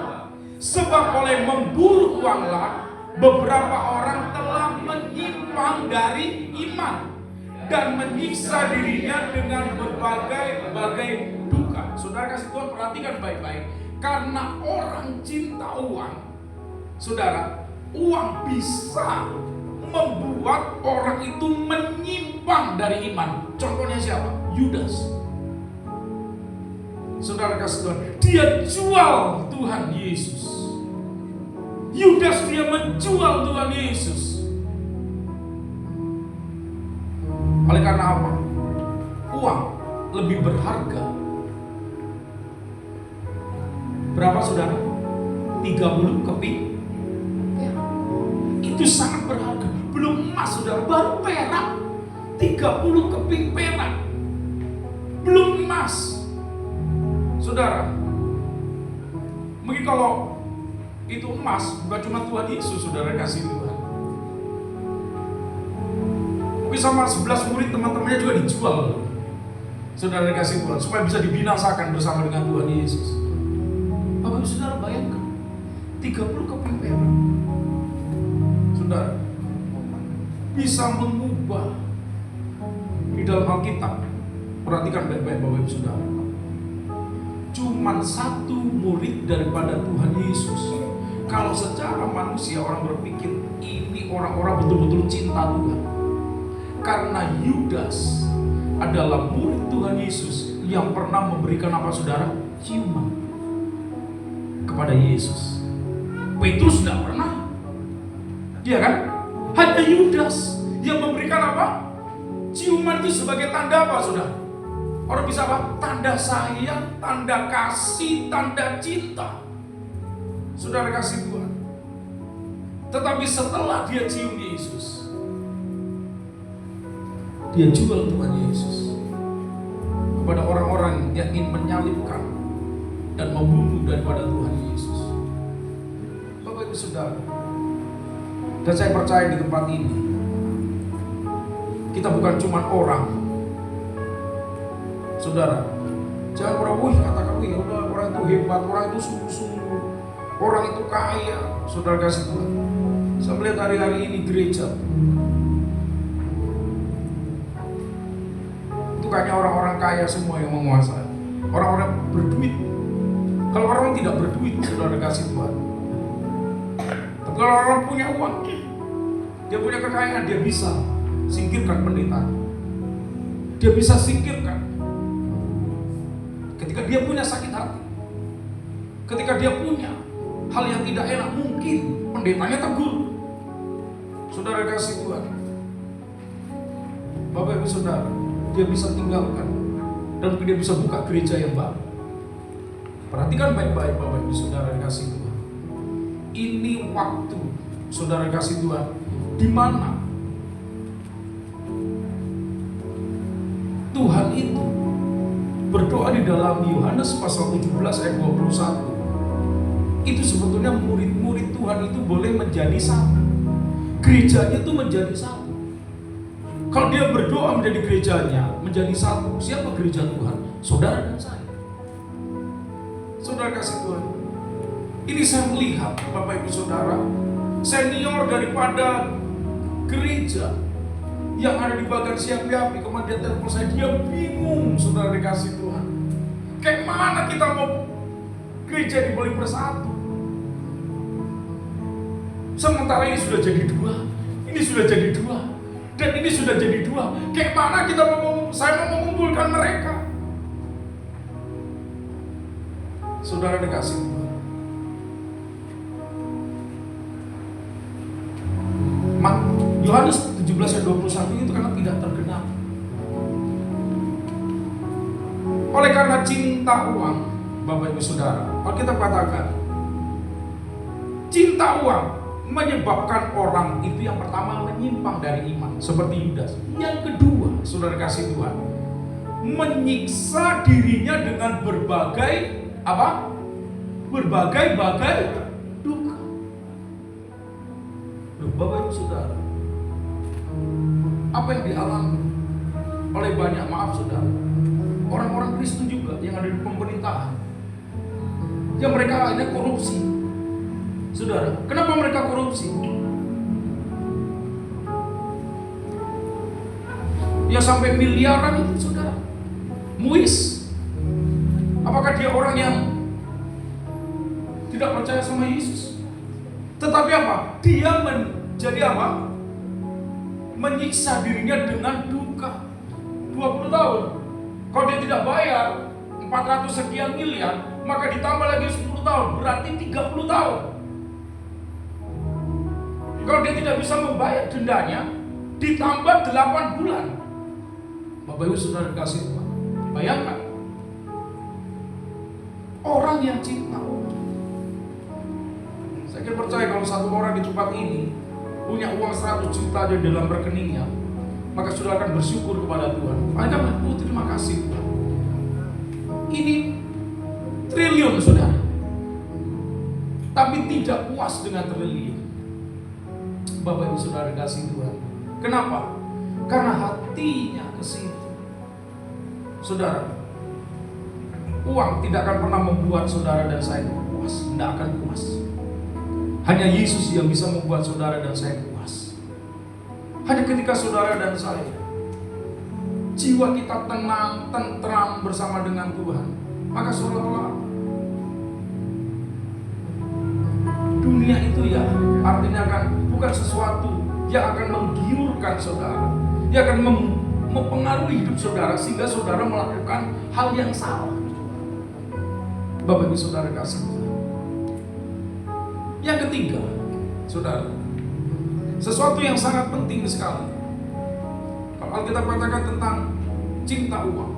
Speaker 3: sebab oleh memburu uanglah beberapa orang telah menyimpang dari iman dan menyiksa dirinya dengan berbagai duka. Saudara kasih Tuhan, perhatikan baik-baik. Karena orang cinta uang, saudara, uang bisa membuat orang itu menyimpang dari iman. Contohnya siapa? Yudas. Saudara kasih Tuhan, dia jual Tuhan Yesus. Yudas dia menjual Tuhan Yesus. Oleh karena apa? Uang lebih berharga. Berapa saudara? 30 keping. Itu sangat berharga. Belum emas saudara, baru perak. 30 keping perak. Belum emas. Saudara, mungkin kalau itu emas, bukan cuma Tuhan Yesus, saudara kasih Tuhan. Mungkin sama 11 murid teman-temannya juga dijual, saudara kasih Tuhan, supaya bisa dibinasakan bersama dengan Tuhan Yesus. Bapak saudara bayangkan, 30 keping perak, saudara, bisa mengubah di dalam Alkitab. Perhatikan baik-baik Bapak Ibu Saudara. Cuman 1 murid daripada Tuhan Yesus. Kalau secara manusia orang berpikir ini orang-orang betul-betul cinta Tuhan. Karena Yudas adalah murid Tuhan Yesus yang pernah memberikan apa saudara? Ciuman kepada Yesus. Petrus tidak pernah. Iya kan? Hanya Yudas yang memberikan apa? Ciuman itu sebagai tanda apa, saudara? Orang bisa apa? Tanda sayang, tanda kasih, tanda cinta. Saudara kasih Tuhan. Tetapi setelah dia cium Yesus, dia jual Tuhan Yesus kepada orang-orang yang ingin menyalibkan dan membunuh daripada Tuhan Yesus. Bapak Ibu Saudara, dan saya percaya di tempat ini kita bukan cuma orang. Saudara, jangan pernah katakan, ya udah, orang itu hebat, orang itu sungguh-sungguh, orang itu kaya. Saudara kasih Tuhan, saya melihat hari-hari ini gereja itu kayaknya orang-orang kaya semua yang menguasai, orang-orang berduit. Kalau orang tidak berduit, saudara kasih Tuhan. Tapi kalau orang punya uang, dia punya kekayaan, dia bisa singkirkan pendeta. Dia bisa singkirkan. Ketika dia punya sakit hati, ketika dia punya hal yang tidak enak, mungkin pendetanya tegur. Saudara kasih Tuhan, Bapak Ibu Saudara, dia bisa tinggalkan dan dia bisa buka gereja yang baru. Perhatikan baik-baik Bapak Ibu Saudara kasih Tuhan. Ini waktu saudara kasih Tuhan di mana Tuhan itu berdoa di dalam Yohanes pasal 17 ayat 21. Itu sebetulnya murid-murid Tuhan itu boleh menjadi satu. Gerejanya itu menjadi satu. Kalau dia berdoa menjadi gerejanya menjadi satu, siapa gereja Tuhan? Saudara dan saya. Saudara kasih Tuhan. Ini saya melihat Bapak Ibu Saudara, senior daripada gereja yang ada di bagian siapi-api, kemudian telepon saya, dia bingung, saudara dikasih Tuhan. Kayak mana kita mau gereja boleh bersatu? Sementara ini sudah jadi dua, ini sudah jadi dua, dan ini sudah jadi dua. Kayak mana kita saya mau mengumpulkan mereka? Saudara dikasih Tuhan. Yohanes 17 ayat 21 itu karena tidak tergenap. Oleh karena cinta uang, Bapak Ibu Saudara, Alkitab katakan cinta uang menyebabkan orang itu yang pertama menyimpang dari iman seperti Yudas. Yang kedua, saudara kasih Tuhan, menyiksa dirinya dengan berbagai apa? Berbagai duka. Bapak Ibu Saudara, apa yang dialami oleh banyak, maaf saudara, orang-orang Kristen juga yang ada di pemerintahan, yang mereka akhirnya korupsi. Saudara, kenapa mereka korupsi? Ya sampai miliaran itu saudara. Muis, apakah dia orang yang tidak percaya sama Yesus? Tetapi apa? Dia menjadi apa? Menyiksa dirinya dengan duka 20 tahun. Kalau dia tidak bayar 400 sekian miliar, maka ditambah lagi 10 tahun, berarti 30 tahun. Kalau dia tidak bisa membayar dendanya, ditambah 8 bulan. Bapak Ibu Saudara kasih Tuhan, bayangkan orang yang cinta Allah. Saya percaya kalau satu orang di tempat ini punya uang 100 juta aja dalam rekeningnya, maka saudara akan bersyukur kepada Tuhan. Akan terima kasih Tuhan. Ini triliun saudara, tapi tidak puas dengan triliun. Bapak Ibu Saudara kasih Tuhan. Kenapa? Karena hatinya ke situ. Saudara, uang tidak akan pernah membuat saudara dan saya puas, tidak akan puas. Hanya Yesus yang bisa membuat saudara dan saya puas. Hanya ketika saudara dan saya jiwa kita tenang, tentram bersama dengan Tuhan, maka seolah-olah dunia itu ya artinya kan bukan sesuatu yang akan menggiurkan saudara, yang akan mempengaruhi hidup saudara sehingga saudara melakukan hal yang salah. Bapak Ibu Saudara kasih Tuhan. Yang ketiga, saudara, sesuatu yang sangat penting sekali. Kalau Alkitab katakan tentang cinta uang.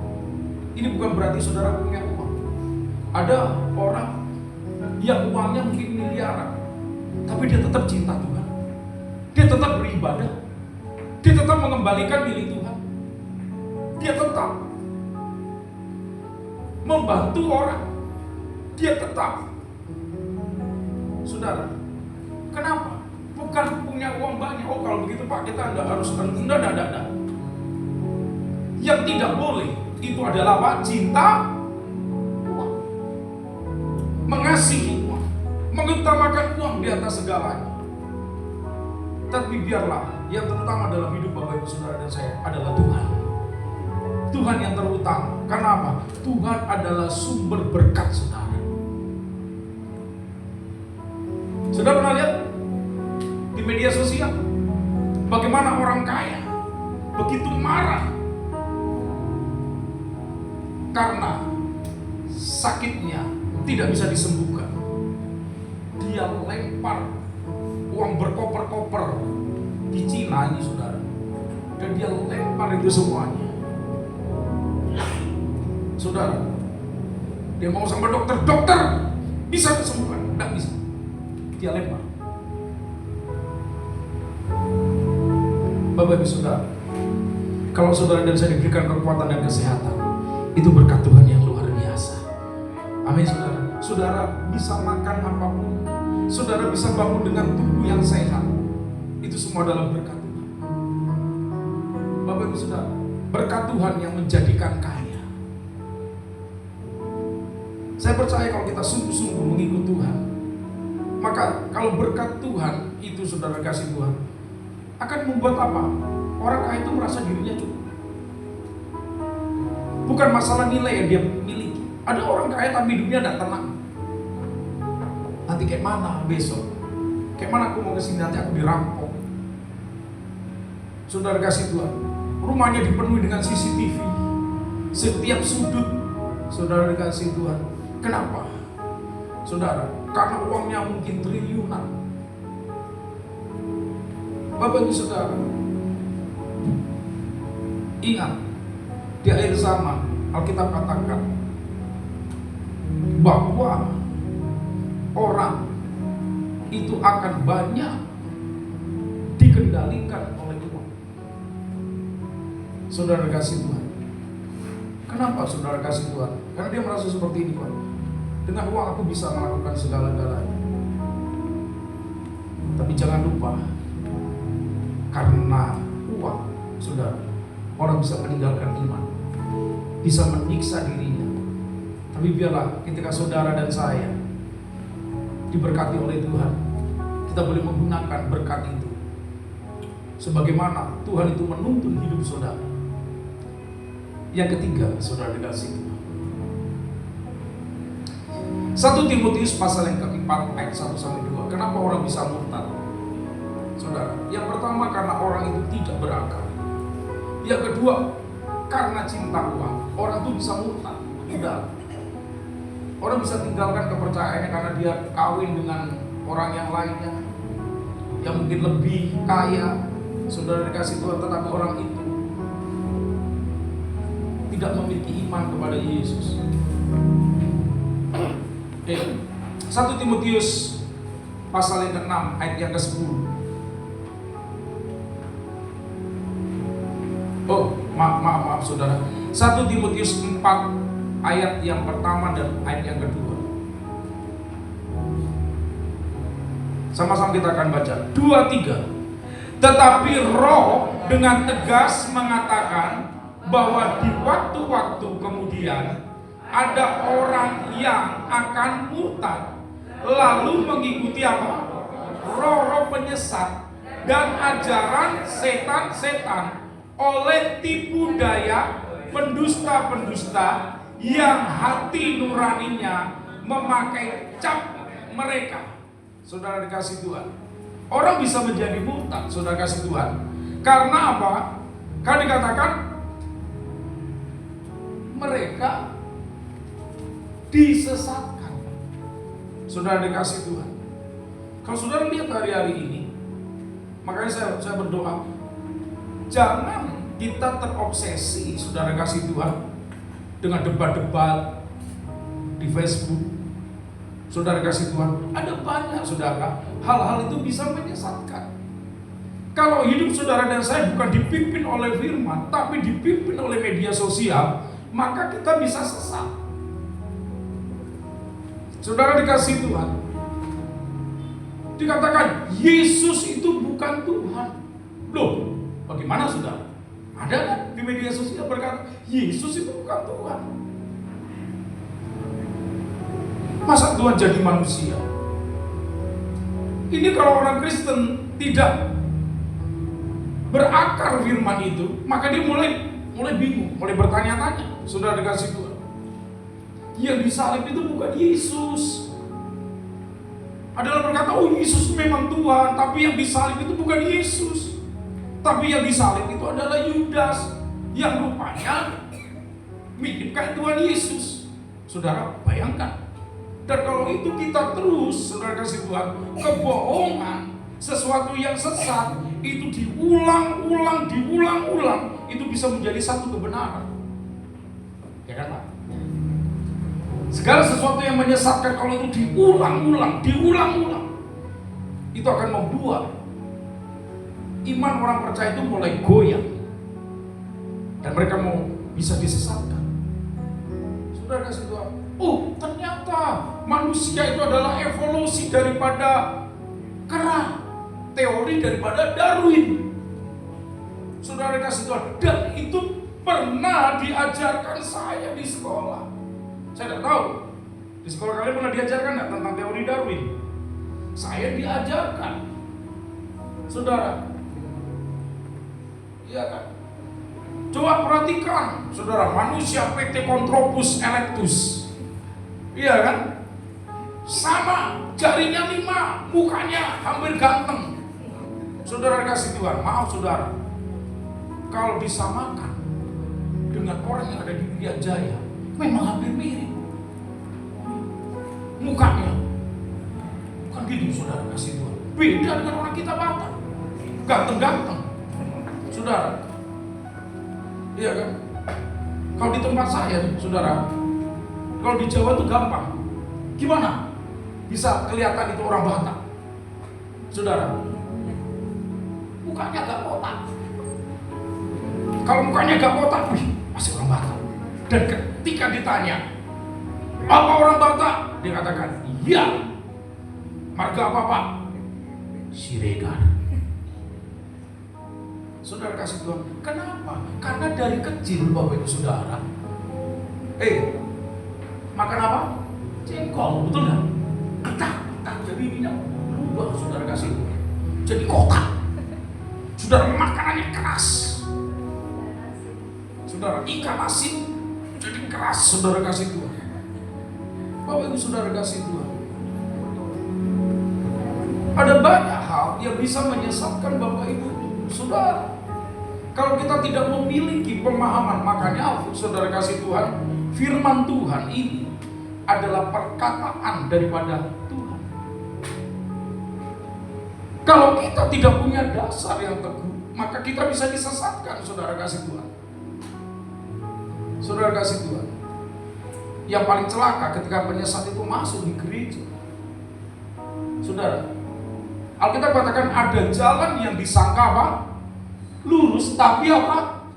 Speaker 3: Ini bukan berarti saudara punya uang. Ada orang yang uangnya mungkin miliaran, tapi dia tetap cinta Tuhan. Dia tetap beribadah. Dia tetap mengembalikan milik Tuhan. Dia tetap membantu orang. Dia tetap. Saudara, kenapa? Bukan punya uang banyak. Oh, kalau begitu Pak, kita harus enggak. Yang tidak boleh itu adalah apa? Cinta uang. Mengasihi uang, mengutamakan uang di atas segalanya. Tapi biarlah yang terutama dalam hidup Bapak Ibu Saudara dan saya adalah Tuhan. Tuhan yang terutama. Karena apa? Tuhan adalah sumber berkat saudara. Saudara pernah lihat di media sosial bagaimana orang kaya begitu marah karena sakitnya tidak bisa disembuhkan. Dia lempar uang berkoper-koper di Cina ini saudara, dan dia lempar itu semuanya. Saudara, dia mau sama dokter bisa kesembuhan, tidak bisa. Dia lempar. Bapak Ibu Saudara, kalau saudara dan saya diberikan kekuatan dan kesehatan, itu berkat Tuhan yang luar biasa. Amin saudara. Saudara bisa makan apapun, saudara bisa bangun dengan tubuh yang sehat, itu semua adalah berkat Tuhan. Bapak Ibu Saudara, berkat Tuhan yang menjadikan kaya. Saya percaya kalau kita sungguh-sungguh mengikut Tuhan, maka kalau berkat Tuhan itu saudara kasih Tuhan akan membuat apa? Orang kaya itu merasa dirinya cukup. Bukan masalah nilai yang dia miliki. Ada orang kaya tapi hidupnya tidak tenang. Nanti kayak mana besok? Kayak mana aku mau kesini nanti aku dirampok. Saudara kasih Tuhan, rumahnya dipenuhi dengan CCTV. Setiap sudut saudara dikasih Tuhan. Kenapa? Saudara, karena uangnya mungkin triliunan. Bapak Ibu Saudara, ingat di akhir zaman Alkitab katakan bahwa orang itu akan banyak dikendalikan oleh uang. Saudara kasih Tuhan. Kenapa saudara kasih Tuhan? Karena dia merasa seperti ini Pak. Dengan uang aku bisa melakukan segala-galanya. Tapi jangan lupa, karena uang, saudara, orang bisa meninggalkan iman, bisa menyiksa dirinya. Tapi biarlah ketika saudara dan saya diberkati oleh Tuhan, kita boleh menggunakan berkat itu sebagaimana Tuhan itu menuntun hidup saudara. Yang ketiga, saudara dikasih Tuhan, 1 Timotius pasal yang keempat ayat 1-2. Kenapa orang bisa murtad? Saudara, yang pertama karena orang itu tidak berakal. Yang kedua, karena cinta uang. Orang itu bisa murtad. Tidak. Orang bisa tinggalkan kepercayaannya karena dia kawin dengan orang yang lainnya yang mungkin lebih kaya. Saudara dikasih Tuhan, tetapi orang itu tidak memiliki iman kepada Yesus. 1 Timotius pasal yang ke-6 ayat yang ke-10. Oh, maaf saudara. 1 Timotius 4 ayat yang pertama dan ayat yang kedua. Sama-sama kita akan baca 2-3. Tetapi Roh dengan tegas mengatakan bahwa di waktu-waktu kemudian ada orang yang akan murtad, lalu mengikuti apa? Roh-roh penyesat dan ajaran setan-setan, oleh tipu daya pendusta-pendusta yang hati nuraninya memakai cap mereka. Saudara dikasih Tuhan, orang bisa menjadi murtad, saudara kasih Tuhan, karena apa? Kan dikatakan mereka disesatkan. Saudara dikasih Tuhan, kalau saudara lihat hari-hari ini, makanya saya berdoa, jangan kita terobsesi, saudara kasih Tuhan, dengan debat-debat di Facebook. Saudara kasih Tuhan, ada banyak saudara, hal-hal itu bisa menyesatkan. Kalau hidup saudara dan saya bukan dipimpin oleh firman, tapi dipimpin oleh media sosial, maka kita bisa sesat. Saudara dikasih Tuhan, dikatakan Yesus itu bukan Tuhan. Loh, bagaimana saudara? Ada kan di media sosial berkata Yesus itu bukan Tuhan. Masa Tuhan jadi manusia? Ini kalau orang Kristen tidak berakar firman itu, maka dia mulai bingung, mulai bertanya-tanya. Saudara dikasih Tuhan, yang disalib itu bukan Yesus. Ada yang berkata, oh Yesus memang Tuhan, tapi yang disalib itu bukan Yesus. Tapi yang disalib itu adalah Yudas, yang rupanya mirip kayak Tuhan Yesus. Saudara bayangkan. Dan kalau itu kita terus, saudara kasih Tuhan, kebohongan, sesuatu yang sesat, itu diulang-ulang, itu bisa menjadi satu kebenaran. Ya kan Pak? Segala sesuatu yang menyesatkan, kalau itu diulang-ulang, itu akan membuat iman orang percaya itu mulai goyang. Dan mereka mau bisa disesatkan. Saudara kasih Tuhan, oh ternyata manusia itu adalah evolusi daripada kera, teori daripada Darwin. Saudara kasih Tuhan, dan itu pernah diajarkan saya di sekolah. Saya tidak tahu di sekolah kalian pernah diajarkan nggak tentang teori Darwin? Saya diajarkan, saudara. Iya kan? Coba perhatikan, saudara, manusia Pithecanthropus erectus. Iya kan? Sama, jarinya 5, mukanya hampir ganteng. Saudara kasih Tuhan, maaf saudara, kalau disamakan dengan orang yang ada di Widya Jaya, memang hampir mirip mukanya. Bukan gitu saudara kasih Tuhan. Beda dengan orang kita Batak, ganteng-ganteng. Saudara, iya kan? Kalau di tempat saya, saudara, kalau di Jawa itu gampang. Gimana bisa kelihatan itu orang Batak? Saudara, mukanya agak kotak. Kalau mukanya agak kotak, wih, masih orang Batak. Dan ketika ditanya, apa orang Batak? Dia katakan, iya. Marga apa Pak? Siregar. Saudara kasih Tuhan, kenapa? Karena dari kecil Bapak Ibu Saudara, makan apa? Jengkol, betul nggak? Ketak, jadi minyak berubah, saudara kasih Tuhan. Jadi kotak. Saudara makanannya keras. Saudara ikan asin jadi keras, saudara kasih Tuhan. Bapak Ibu Saudara kasih Tuhan. Ada banyak hal yang bisa menyesatkan Bapak Ibu Saudara. Kalau kita tidak memiliki pemahaman, makanya saudara kasih Tuhan, firman Tuhan ini adalah perkataan daripada Tuhan. Kalau kita tidak punya dasar yang teguh, maka kita bisa disesatkan, saudara kasih Tuhan. Saudara kasih Tuhan, yang paling celaka ketika penyesat itu masuk di gereja. Saudara, Alkitab katakan ada jalan yang disangka apa? Lurus, tapi apa?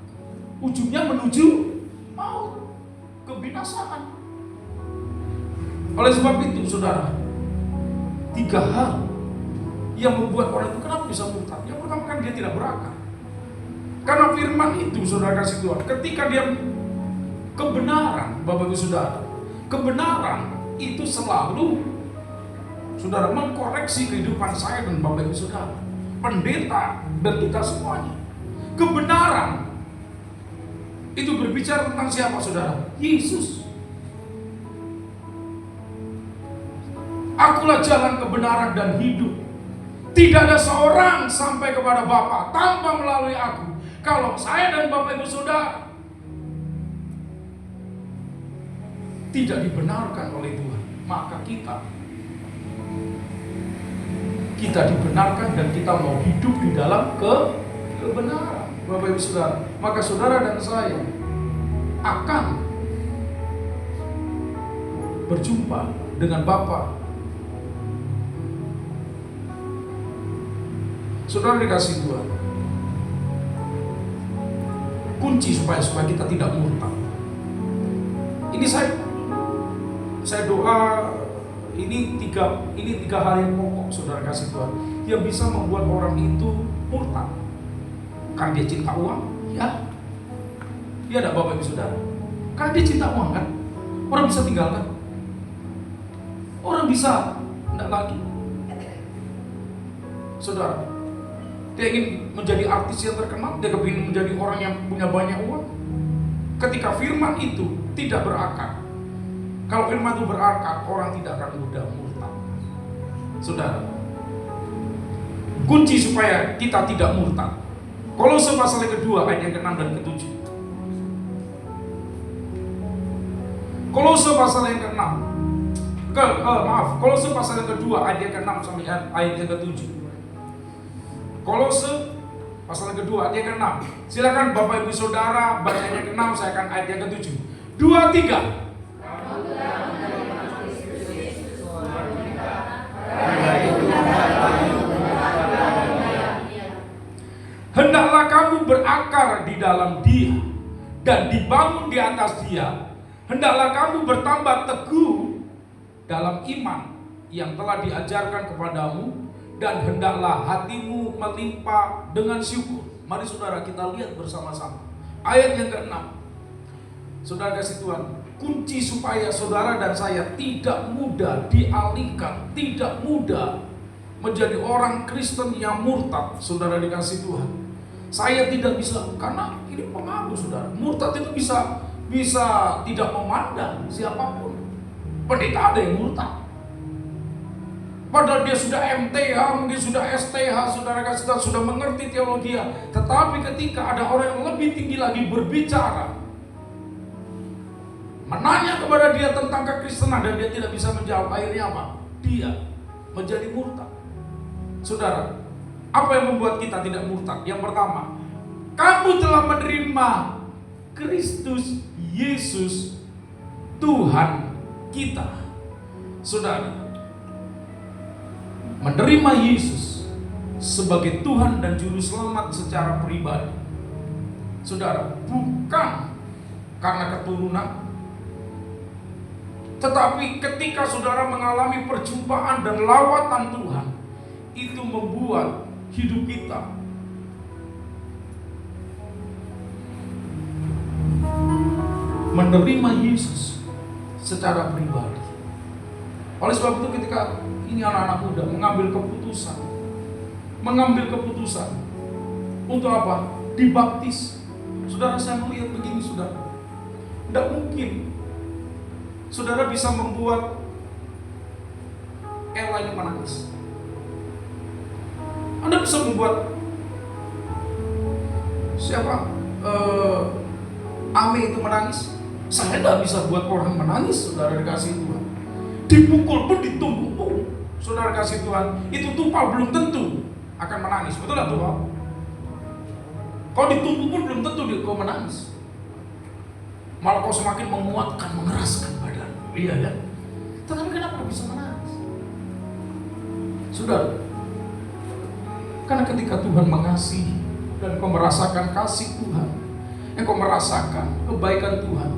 Speaker 3: Ujungnya menuju maut, kebinasaan. Oleh sebab itu, saudara, 3 hal yang membuat orang itu kenapa bisa murtad. Yang pertama kan dia tidak berakar. Karena firman itu, saudara kasih Tuhan, ketika dia kebenaran, Bapak Ibu Saudara, kebenaran itu selalu, saudara, mengkoreksi kehidupan saya dan Bapak Ibu Saudara, pendeta dan kita semuanya. Kebenaran itu berbicara tentang siapa, saudara? Yesus. Akulah jalan, kebenaran, dan hidup. Tidak ada seorang sampai kepada Bapa tanpa melalui aku. Kalau saya dan Bapak Ibu Saudara tidak dibenarkan oleh Tuhan, maka kita dibenarkan dan kita mau hidup di dalam kebenaran. Bapak Ibu Saudara, maka saudara dan saya akan berjumpa dengan Bapa. Saudara dikasih Tuhan, kunci supaya kita tidak murtad. Ini saya doa, ini tiga hal yang pokok, saudara kasih Tuhan, yang bisa membuat orang itu murtad. Karena dia cinta uang, ya. Dia ada Bapak Ibu Saudara. Karena dia cinta uang kan, orang bisa tinggalkan, orang bisa tidak lagi. Saudara, dia ingin menjadi artis yang terkenal, dia ingin menjadi orang yang punya banyak uang. Ketika firman itu tidak berakar, kalau firman itu berakar, orang tidak akan mudah murtad. Saudara, kunci supaya kita tidak murtad, Kolose pasal yang kedua ayat yang ke-6 dan ke-7. Kolose pasal yang ke-6. Kolose pasal yang kedua ayat yang ke-6 sampai ayat yang ke-7. Kolose pasal yang kedua ayat yang ke-6. Silakan Bapak Ibu Saudara baca ayat yang ke-6, saya akan ayat yang ke-7. 2, 3. Hendaklah kamu berakar di dalam Dia dan dibangun di atas Dia. Hendaklah kamu bertambah teguh dalam iman yang telah diajarkan kepadamu, dan hendaklah hatimu melimpah dengan syukur. Mari saudara kita lihat bersama-sama ayat yang ke-6. Saudara kasih Tuhan, kunci supaya saudara dan saya tidak mudah dialihkan, tidak mudah menjadi orang Kristen yang murtad. Saudara dikasih Tuhan, saya tidak bisa, karena ini pengaruh saudara. Murtad itu bisa tidak memandang siapapun. Pendeta ada yang murtad, padahal dia sudah MTH, mungkin sudah STH, saudara kasih Tuhan, sudah mengerti teologi. Tetapi ketika ada orang yang lebih tinggi lagi berbicara, menanya kepada dia tentang kekristenan, dan dia tidak bisa menjawab, akhirnya apa? Dia menjadi murtad. Saudara, apa yang membuat kita tidak murtad? Yang pertama, kamu telah menerima Kristus Yesus Tuhan kita. Saudara, menerima Yesus sebagai Tuhan dan Juru Selamat secara pribadi, saudara, bukan karena keturunan, tetapi ketika saudara mengalami perjumpaan dan lawatan Tuhan, itu membuat hidup kita menerima Yesus secara pribadi. Oleh sebab itu ketika ini anak-anak muda mengambil keputusan untuk apa? Dibaptis. Saudara, saya melihat begini saudara, tidak mungkin saudara bisa membuat Ella ini menangis. Anda bisa membuat siapa? Ame itu menangis. Saya tidak bisa buat orang menangis, saudara dikasih Tuhan. Dipukul pun ditumpuk, saudara kasih Tuhan, itu tumpal belum tentu akan menangis, betul tak Tuhan? Kau ditumpuk pun belum tentu kau menangis. Malah kau semakin menguatkan, mengeraskan badan. Iya kan? Tetapi kenapa bisa menangis? Saudara, karena ketika Tuhan mengasihi dan kau merasakan kasih Tuhan, kau merasakan kebaikan Tuhan,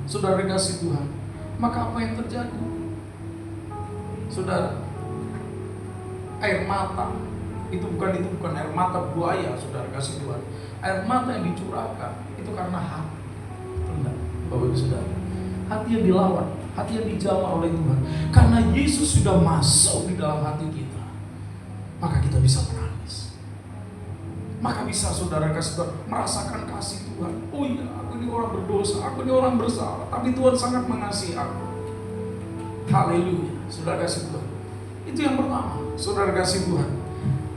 Speaker 3: saudara kasih Tuhan, maka apa yang terjadi? Saudara, air mata itu bukan air mata buaya, saudara kasih Tuhan. Air mata yang dicurahkan itu karena hati. Benar, Bapak Ibu Saudara. Hati yang dilawan, hati yang dijamah oleh Tuhan. Karena Yesus sudah masuk di dalam hati kita, maka kita bisa menangis. Maka bisa saudara kasih Tuhan merasakan kasih Tuhan. Oh iya, aku ini orang berdosa, aku ini orang bersalah, tapi Tuhan sangat mengasihi aku. Haleluya, saudara kasih Tuhan. Itu yang pertama, saudara kasih Tuhan.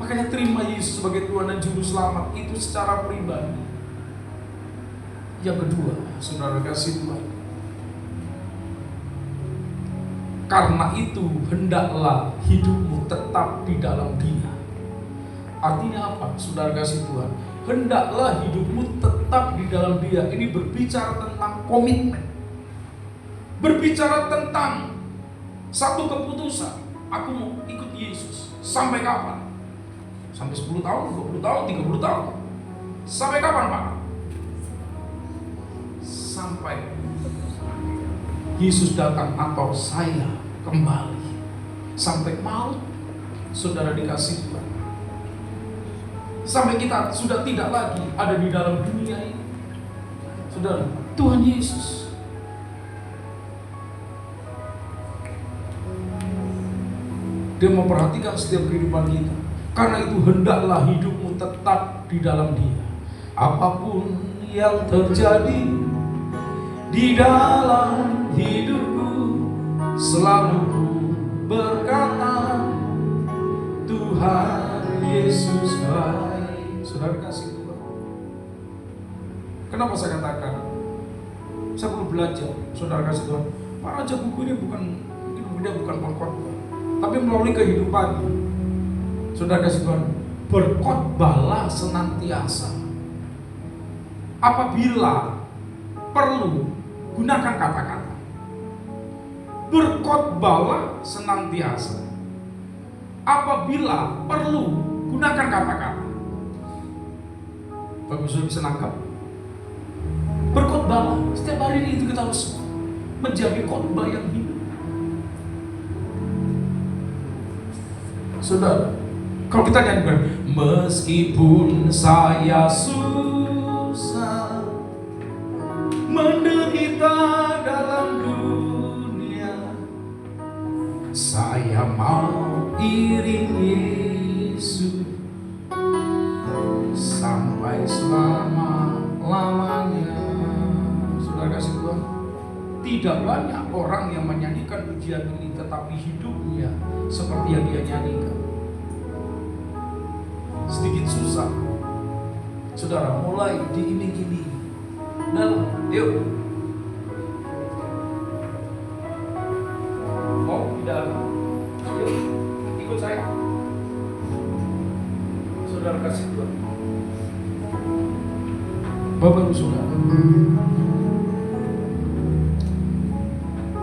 Speaker 3: Makanya terima Yesus sebagai Tuhan dan Juru Selamat itu secara pribadi. Yang kedua, saudara kasih Tuhan, karena itu hendaklah hidupmu tetap di dalam Dia. Artinya apa, saudara kasih Tuhan? hendaklah hidupmu tetap di dalam Dia. Ini berbicara tentang komitmen. Berbicara tentang satu keputusan. Aku mau ikut Yesus. Sampai kapan? Sampai 10 tahun, 20 tahun, 30 tahun. Sampai kapan, Pak? Sampai Yesus datang atau saya kembali. Sampai maut, saudara dikasih Tuhan. Sampai kita sudah tidak lagi ada di dalam dunia ini. Saudara, Tuhan Yesus Dia memperhatikan setiap kehidupan kita. Karena itu hendaklah hidupmu tetap di dalam Dia. Apapun yang terjadi di dalam hidupku, selalu berkata Tuhan Yesus baik. Saudara kasih Tuhan. Kenapa saya katakan saya perlu belajar, saudara kasih Tuhan. Pak Raja buku ini bukan pengkhotbah, tapi melalui kehidupannya, saudara kasih Tuhan, berkhotbahlah senantiasa. Apabila perlu, gunakan kata-kata. Berkhotbahlah senantiasa. Apabila perlu, gunakan kata-kata. Bapak sudah bisa nangkap? Berkhotbahlah. Setiap hari ini itu kita harus menjadi khotbah yang hidup. Saudara, kalau kita nyanyikan, meskipun saya susah menderita dalam dunia, saya mau iring Yesus sampai selama-lamanya. Saudara kasih Tuhan, tidak banyak orang yang menyanyikan pujian ini, tetapi hidupnya seperti yang dia nyanyikan. Sedikit susah, saudara, mulai diiming-iming. Nah, yuk. Mau tidak? Yuk, ikut saya. Saudara kasih Tuhan. Bapak Ibu Saudara,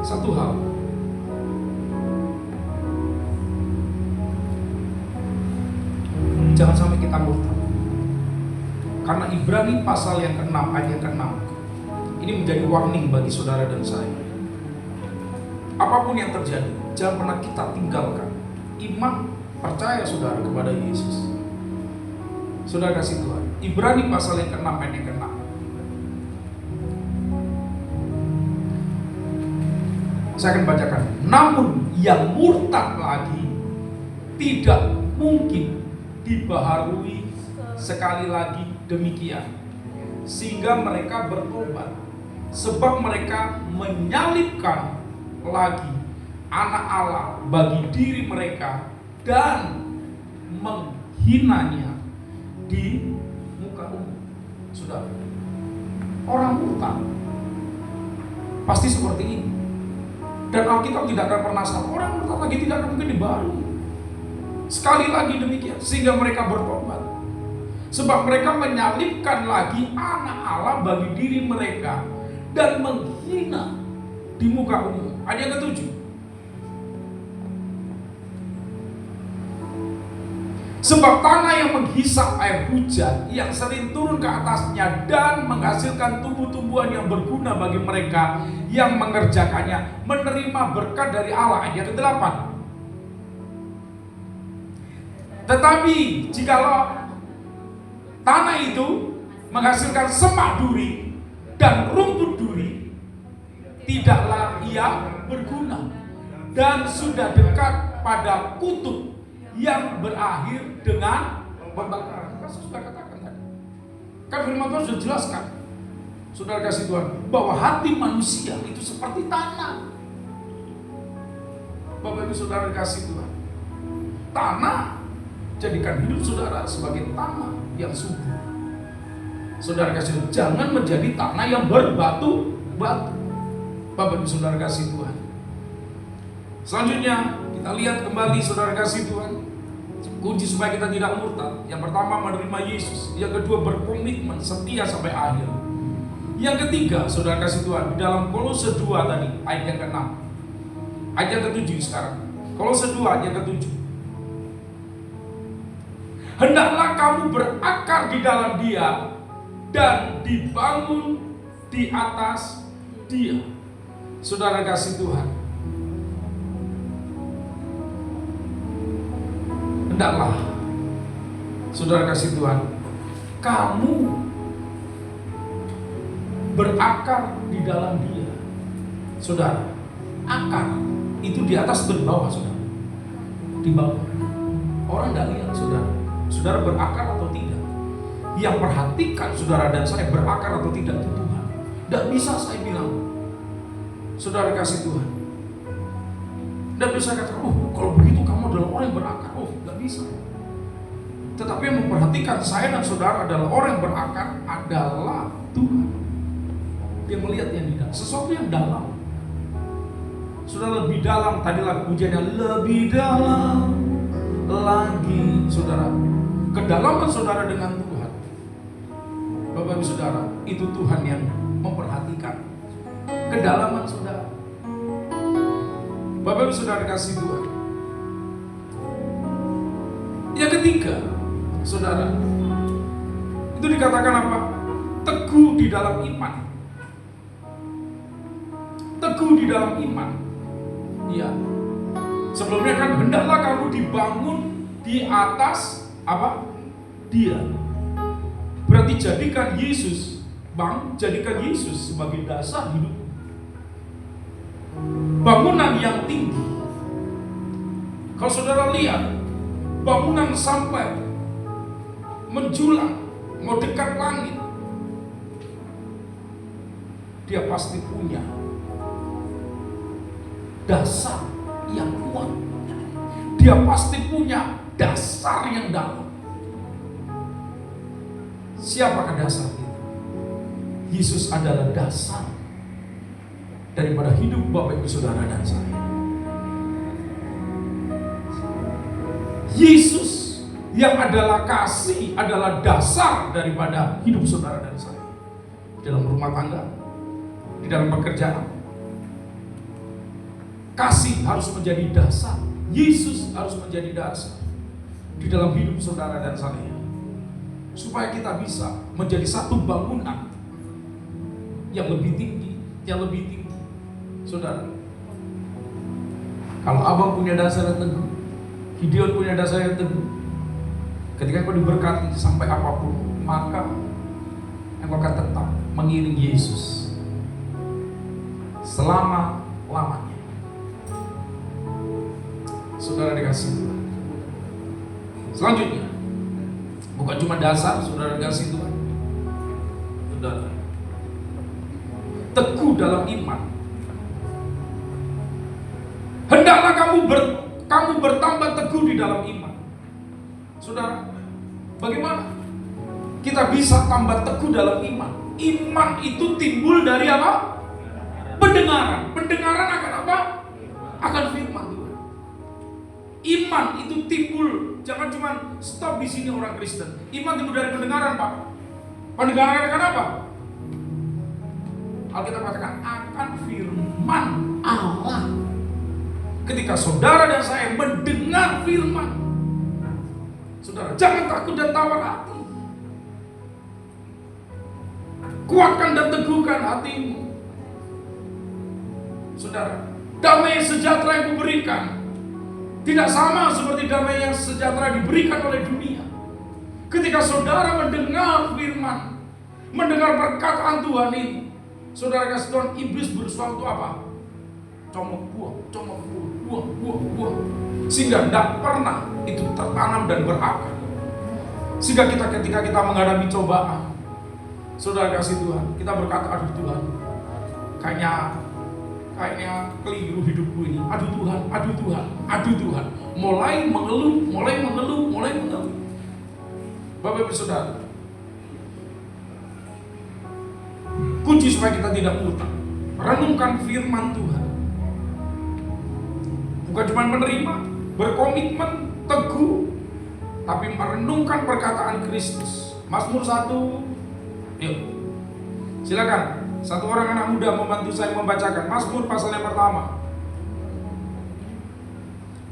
Speaker 3: satu hal, jangan sampai kita murtad. Karena Ibrani pasal yang ke-6 ayat yang ke-6 ini menjadi warning bagi saudara dan saya. Apapun yang terjadi, jangan pernah kita tinggalkan iman, percaya saudara kepada Yesus. Saudara kasih Tuhan, Ibrani pasal yang ke-6 ayat yang ke-6. Saya akan bacakan. Namun yang murtad lagi tidak mungkin dibaharui sekali lagi demikian, sehingga mereka bertobat, sebab mereka menyalibkan lagi anak Allah bagi diri mereka dan menghinanya di muka umum. Saudara, orang murtad pasti seperti ini. Dan Alkitab tidak akan pernah salah. Orang murtad lagi tidak akan mungkin dibaharui sekali lagi demikian, sehingga mereka bertobat, sebab mereka menyalibkan lagi anak Allah bagi diri mereka dan menghina di muka umum. Ayat yang ke-7. Sebab tanah yang menghisap air hujan yang sering turun ke atasnya dan menghasilkan tumbuh-tumbuhan yang berguna bagi mereka yang mengerjakannya menerima berkat dari Allah. Ayat ke-8. Tetapi jikalau tanah itu menghasilkan semak duri dan rumput duri, tidaklah ia berguna dan sudah dekat pada kutub yang berakhir dengan pembakaran. Kan saya sudah katakan tadi. Kan firman Tuhan sudah jelaskan, saudara kasih Tuhan, bahwa hati manusia itu seperti tanah. Bapak Ibu Saudara kasih Tuhan, tanah, jadikan hidup saudara sebagai tanah yang subur. Saudara kasih Tuhan, jangan menjadi tanah yang berbatu-batu. Bapak Ibu Saudara kasih Tuhan. Selanjutnya kita lihat kembali saudara kasih Tuhan, Kunci supaya kita tidak murtad, yang pertama menerima Yesus, yang kedua berkomitmen setia sampai akhir. Yang ketiga, saudara kasih Tuhan, di dalam Kolose 2 tadi, ayat yang ke-6, ayat yang ke-7 sekarang. Kolose 2 ayat yang ke-7. Hendaklah kamu berakar di dalam Dia dan dibangun di atas Dia. Saudara kasih Tuhan, hendaklah, saudara kasih Tuhan, kamu berakar di dalam Dia. Saudara, akar itu di atas atau di bawah, saudara? Di bawah. Orang tidak lihat, saudara. Saudara berakar atau tidak? Yang perhatikan saudara dan saya berakar atau tidak itu Tuhan. Tidak bisa saya bilang, saudara kasih Tuhan. Tidak bisa katakan, kalau begitu kamu adalah orang yang berakar. Tidak bisa. Tetapi yang memperhatikan saya dan saudara adalah orang yang berakar adalah Tuhan. Dia melihat yang di dalam, sesuatu yang dalam. Sudah lebih dalam, tadi lagu pujiannya lebih dalam lagi, saudara. Kedalaman saudara dengan Tuhan, Bapak Ibu Saudara, itu Tuhan yang memperhatikan kedalaman saudara. Bapak Ibu Saudara kasih Tuhan. Yang ketiga, saudara, itu dikatakan apa? Teguh di dalam iman. Teguh di dalam iman. Iya. Sebelumnya kan hendaklah kamu dibangun di atas apa? Dia. Berarti jadikan Yesus, jadikan Yesus sebagai dasar hidup. Bangunan yang tinggi. Kalau saudara lihat, bangunan sampai menjulang, mau dekat langit, dia pasti punya dasar yang kuat. Dia pasti punya dasar yang dalam. Siapakah dasar itu? Yesus adalah dasar daripada hidup Bapak Ibu Saudara dan saya. Yesus yang adalah kasih adalah dasar daripada hidup saudara dan saya. Di dalam rumah tangga, di dalam pekerjaan, kasih harus menjadi dasar. Yesus harus menjadi dasar di dalam hidup saudara dan saya, supaya kita bisa menjadi satu bangunan yang lebih tinggi, yang lebih tinggi. Saudara, kalau abang punya dasar yang teguh, Gideon punya dasar yang teguh, ketika kau diberkati sampai apapun, maka engkau akan tetap mengiring Yesus selama-lamanya. Saudara dikasih Tuhan. Selanjutnya, bukan cuma dasar, saudara dikasih Tuhan. Saudara, teguh dalam iman. Hendaklah kamu bertambah teguh di dalam iman. Saudara, bagaimana kita bisa tambah teguh dalam iman? Iman itu timbul dari apa? Pendengaran. Pendengaran akan apa? Akan firman Tuhan. Iman itu timbul, jangan cuma stop di sini orang Kristen. Iman timbul dari pendengaran, Pak. Pendengaran akan apa? Alkitab katakan akan firman Allah. Ketika saudara dan saya mendengar firman, saudara jangan takut dan tawar hati. Kuatkan dan teguhkan hatimu. Saudara, damai sejahtera yang kuberikan tidak sama seperti damai yang sejahtera diberikan oleh dunia. Ketika saudara mendengar firman, mendengar perkataan Tuhan ini, saudara kasih Tuhan, iblis berusaha untuk apa? Comot buang, buang. Sehingga tidak pernah itu tertanam dan berakar. Sehingga ketika kita menghadapi cobaan, saudara kasih Tuhan, kita berkata, aduh Tuhan, kayaknya keliru hidupku ini. Aduh Tuhan. Mulai mengeluh. Bapak Ibu Saudara, kunci supaya kita tidak murtad, renungkan firman Tuhan. Bukan cuma menerima, berkomitmen, teguh, tapi merenungkan perkataan Kristus. Mazmur 1, yuk silakan. Satu orang anak muda membantu saya membacakan Mazmur pasal yang pertama,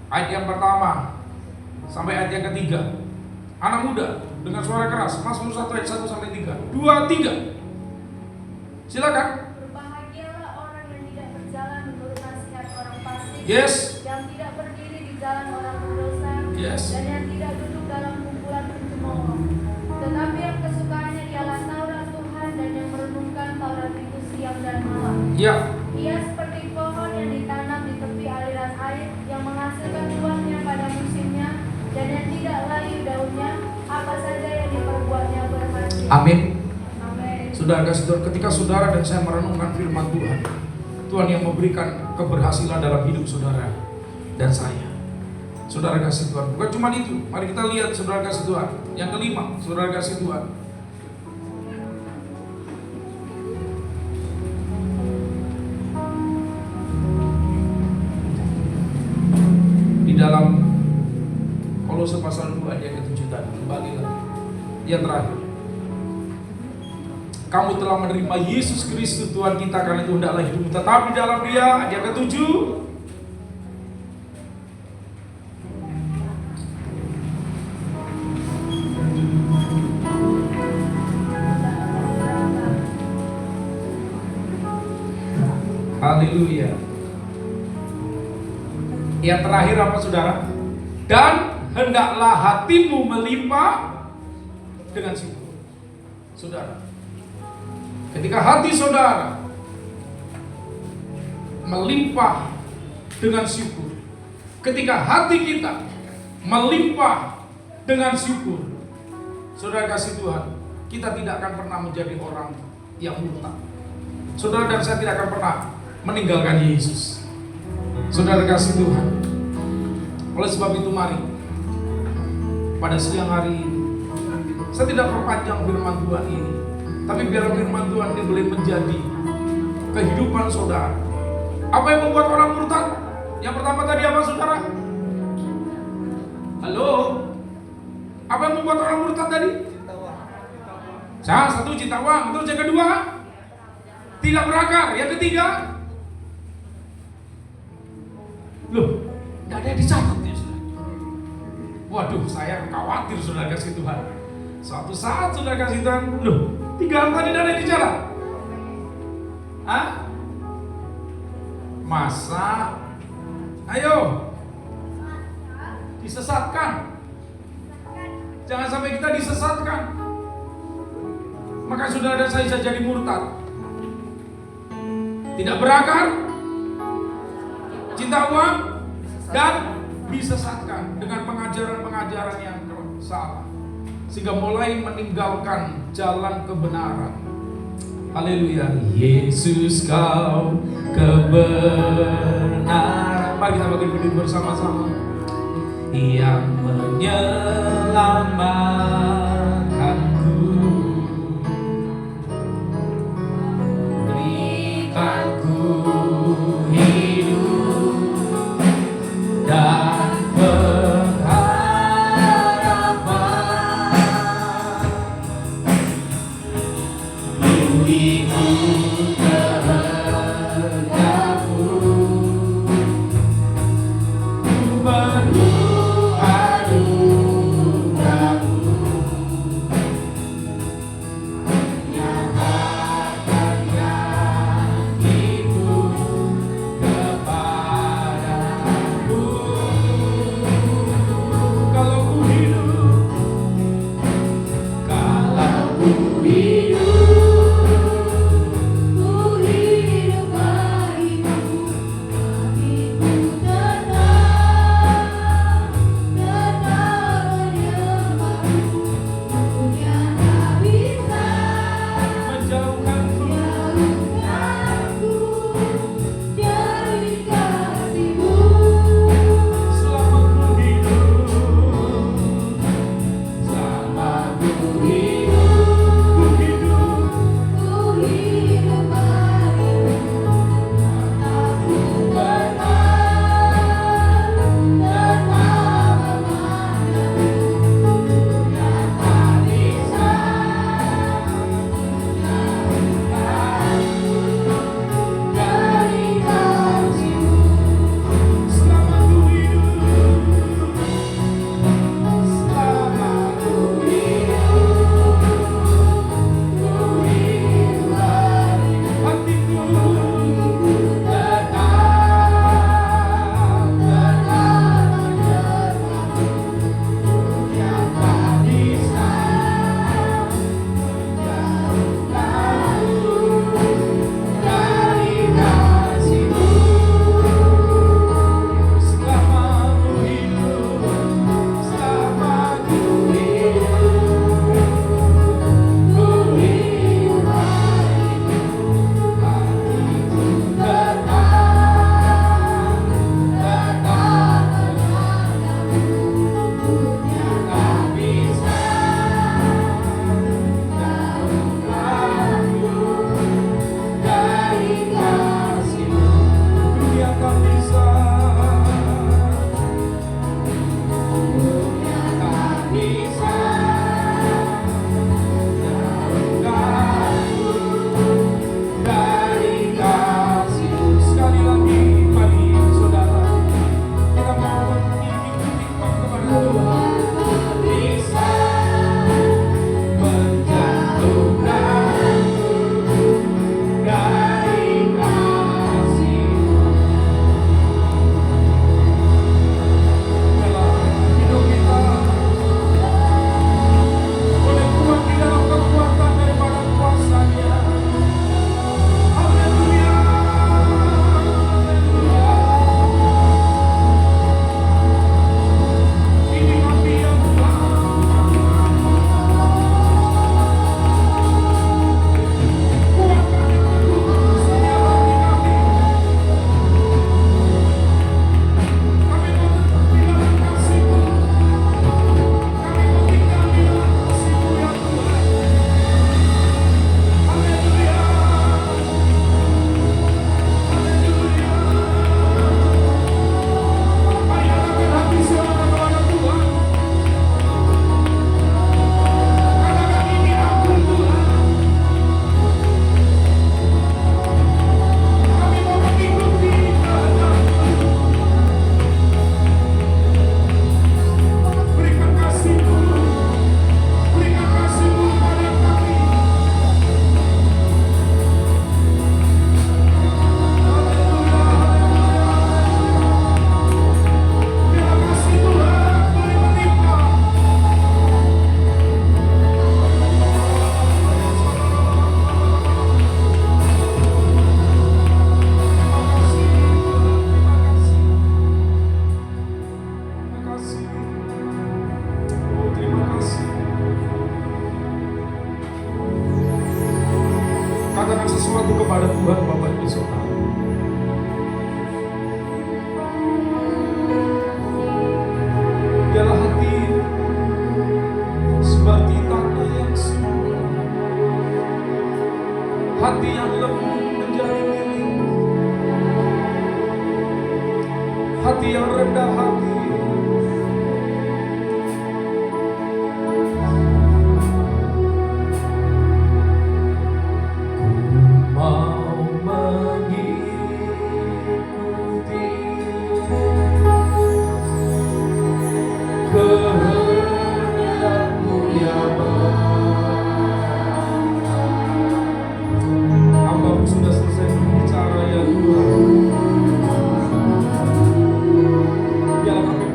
Speaker 3: ayat yang pertama sampai ayat yang ketiga. Anak muda dengan suara keras, Mazmur 1 ayat 1 sampai 3. 2, 3. Silakan.
Speaker 2: Berbahagialah orang yang tidak berjalan menurut nasihat orang fasik,
Speaker 3: Yes.
Speaker 2: yang tidak berdiri di jalan orang berdosa,
Speaker 3: Yes.
Speaker 2: dan yang tidak duduk dalam kumpulan pencemooh. Tetapi yang kesukaannya ialah Taurat Tuhan, dan yang merenungkan Taurat itu siang dan malam.
Speaker 3: Ya.
Speaker 2: Ia seperti pohon yang ditanam di tepi aliran air, yang menghasilkan buahnya pada musimnya, dan yang tidak layu daunnya, apa saja yang diperbuatnya berhasil.
Speaker 3: Amin.
Speaker 2: Amin.
Speaker 3: Saudara kasih Tuhan, ketika saudara dan saya merenungkan firman Tuhan, Tuhan yang memberikan keberhasilan dalam hidup saudara dan saya. Saudara kasih Tuhan, bukan cuma itu. Mari kita lihat saudara kasih Tuhan. Yang kelima, saudara kasih Tuhan. Di dalam Kolose pasal 2 ayat ke-7 tadi, kembali lagi. Yang terakhir. Kamu telah menerima Yesus Kristus Tuhan kita, karena itu hendaklah hidupmu tetap di dalam Dia. Ayat ke-7. Haleluya. Yang terakhir apa saudara? Dan hendaklah hatimu melimpah dengan syukur. Saudara, ketika hati saudara melimpah dengan syukur, ketika hati kita melimpah dengan syukur, saudara kasih Tuhan, kita tidak akan pernah menjadi orang yang murtad. Saudara dan saya tidak akan pernah meninggalkan Yesus. Saudara kasih Tuhan. Oleh sebab itu mari pada siang hari ini, saya tidak perpanjang firman Tuhan ini, tapi biar firman Tuhan ini boleh menjadi kehidupan saudara. Apa yang membuat orang murtad? Yang pertama tadi apa saudara? Halo? Apa yang membuat orang murtad tadi? Satu, cinta uang. Terus yang kedua, tidak berakar. Yang ketiga, loh, tidak ada yang dicatat ya saudara. Waduh, saya khawatir saudara kasih Tuhan. Suatu saat saudara kasih Tuhan, loh, 3 hal tadi tidak ada yang dicatat. Hah? Masa? Ayo, disesatkan. Jangan sampai kita disesatkan. Maka saudara dan saya bisa jadi murtad. Tidak berakar, cinta uang, dan disesatkan dengan pengajaran-pengajaran yang salah, sehingga mulai meninggalkan jalan kebenaran. Haleluya. Yesus kau kebenaran. Mari kita bagi berdiri bersama-sama. Yang menyelamatkanku, berikanku hidup dan pengharapan. Ku ikut kehendakmu, ku berdoa anugerah.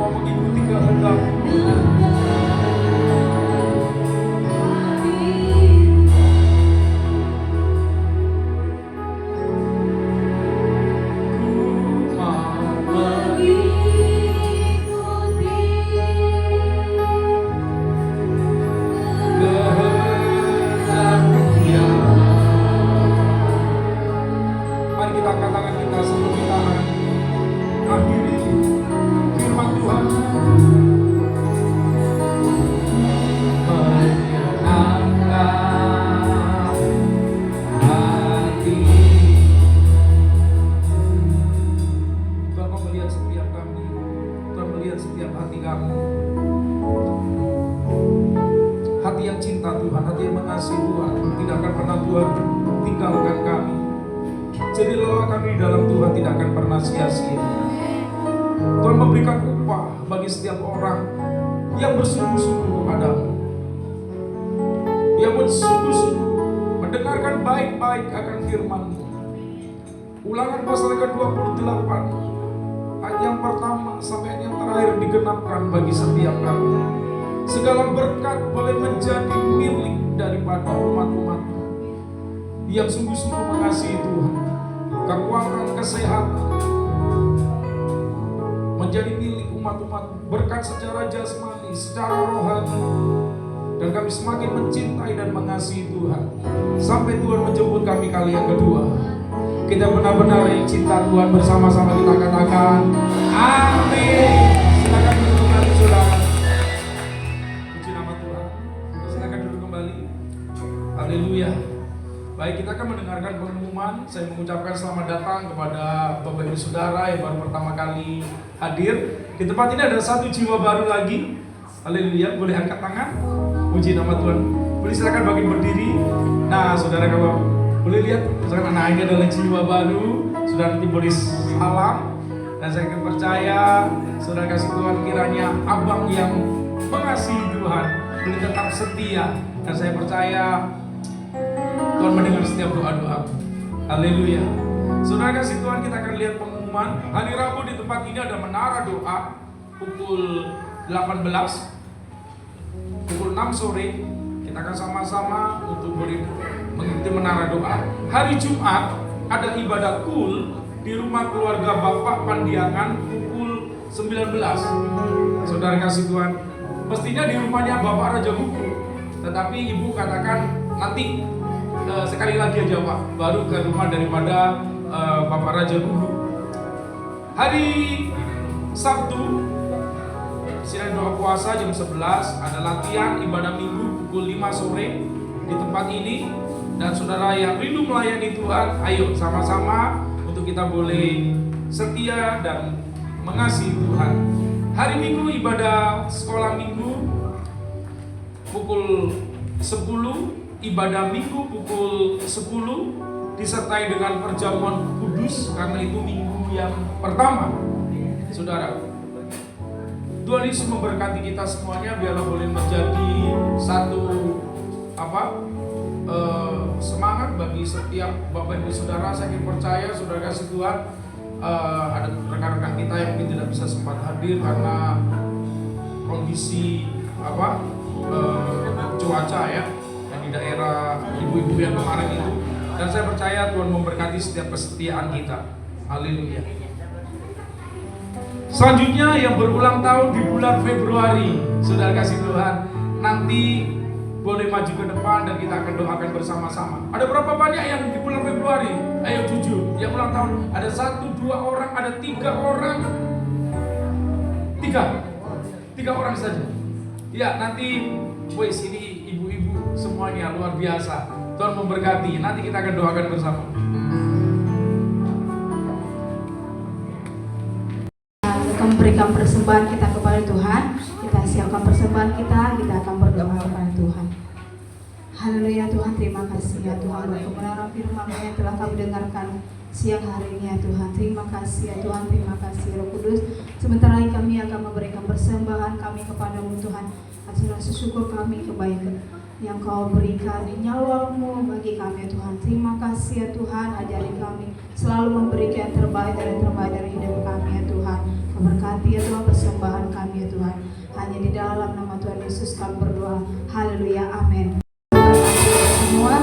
Speaker 3: mau mengikuti kehendak-Mu. Tuhan memberikan upah bagi setiap orang yang bersungguh-sungguh kepada-Mu, yang bersungguh-sungguh mendengarkan baik-baik akan firman-Mu. Ulangan pasal ke-28 ayat yang pertama sampai ayat yang terakhir digenapkan bagi setiap kami. Segala berkat boleh menjadi milik daripada umat-umat-Mu yang sungguh-sungguh mengasihi Tuhan. Kekuatan, kesehatan menjadi milik umat-umat, berkat secara jasmani, secara rohani, dan kami semakin mencintai dan mengasihi Tuhan sampai Tuhan menjemput kami kali yang kedua. Kita benar-benar cinta Tuhan, bersama-sama kita katakan amin. Silakan duduk kembali saudara. Puji nama Tuhan. Silakan duduk kembali. Haleluya. Baik, kita akan mendengarkan pengumuman. Saya mengucapkan selamat datang kepada Bapak Ibu Saudara yang baru pertama kali hadir. Di tempat ini ada satu jiwa baru lagi. Haleluya, boleh angkat tangan. Puji nama Tuhan. Boleh silakan bagi berdiri. Nah, saudara kalau boleh lihat, misalkan anak ini adalah jiwa baru. Saudara nanti boleh salam. Dan saya akan percaya, saudara kasih Tuhan kiranya abang yang mengasihi Tuhan boleh tetap setia. Dan saya percaya Tuhan mendengar setiap doa-doa. Haleluya. Saudara kasih Tuhan, kita akan lihat pengumuman. Hari Rabu di tempat ini ada menara doa pukul 18, pukul 6 sore. Kita akan sama-sama untuk mengikuti menara doa. Hari Jumat ada ibadah kul di rumah keluarga Bapak Pandiangan pukul 19. Saudara kasih Tuhan, mestinya di rumahnya Bapak Raja Buku, tetapi Ibu katakan nanti sekali lagi aja Pak, baru ke rumah daripada Bapak Raja Buku. Hari Sabtu sidang doa puasa jam 11, ada latihan ibadah minggu pukul 5 sore di tempat ini. Dan saudara yang rindu melayani Tuhan, ayo sama-sama untuk kita boleh setia dan mengasihi Tuhan. Hari Minggu ibadah sekolah minggu pukul 10, ibadah minggu pukul 10 disertai dengan perjamuan kudus karena itu minggu yang pertama. Saudara, Tuhan Yesus memberkati kita semuanya, biarlah boleh menjadi satu semangat bagi setiap Bapak Ibu Saudara. Saya percaya saudara kasih Tuhan, ada rekan-rekan kita yang mungkin tidak bisa sempat hadir karena kondisi cuaca ya, di daerah ibu-ibu yang kemarin itu. Dan saya percaya Tuhan memberkati setiap kesetiaan kita. Haleluya. Selanjutnya yang berulang tahun di bulan Februari, saudara kasih Tuhan, nanti boleh maju ke depan dan kita akan doakan bersama-sama. Ada berapa banyak yang di bulan Februari? Ayo jujur, yang ulang tahun. Ada 1, 2 orang, ada 3 orang. 3 orang saja. Ya, nanti wes ini ibu-ibu semuanya luar biasa. Tuhan memberkati. Nanti kita akan doakan bersama.
Speaker 1: Memberikan persembahan kita kepada Tuhan, kita siapkan persembahan kita akan berdoa kepada Tuhan. Haleluya Tuhan, terima kasih ya Tuhan untuk kebenaran firman yang telah kami dengarkan siang hari ini ya Tuhan. Terima kasih ya Tuhan, terima kasih Roh Kudus. Sebentar lagi kami akan memberikan persembahan kami kepadamu Tuhan. Atas rasa syukur kami kebaikan yang Kau berikan di nyawa-Mu bagi kami ya Tuhan. Terima kasih ya Tuhan, ajari kami selalu memberikan yang terbaik dari hidup kami ya Tuhan. Berkati ya Tuhan persembahan kami ya Tuhan. Hanya di dalam nama Tuhan Yesus kami berdoa. Haleluya, amin. Semua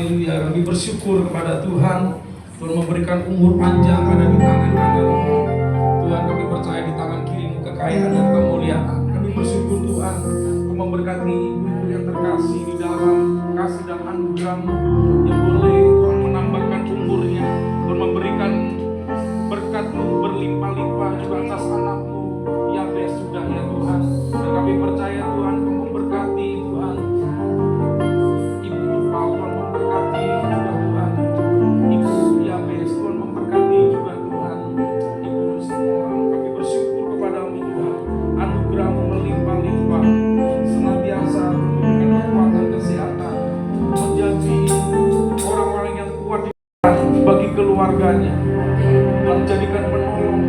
Speaker 3: Haleluya. Kami bersyukur kepada Tuhan. Tuhan memberikan umur panjang ada di tangan kananmu. Tuhan, kami percaya di tangan kirimu kekayaan dan kemuliaan. Kami bersyukur Tuhan, Kau memberkati ibu-ibu yang terkasih di dalam kasih dan anugerah-Mu, yang boleh Tuhan menambahkan umurnya, Tuhan memberikan berkat-Mu berlimpah-limpah juga atas anak-Mu Yabes sudah ya Tuhan. Dan kami percaya Tuhan, Kau memberkati Tuhan Ibu Tufa, Tuhan memberkati juga Tuhan Ibu Yabes, Tuhan memberkati juga Tuhan Ibu semua. Kami bersyukur kepada-Mu Tuhan, anugerah-Mu melimpah-limpah, senantiasa memberikan kekuatan kesehatan, menjadi orang-orang yang kuat di bagi keluarganya, menjadikan penolong,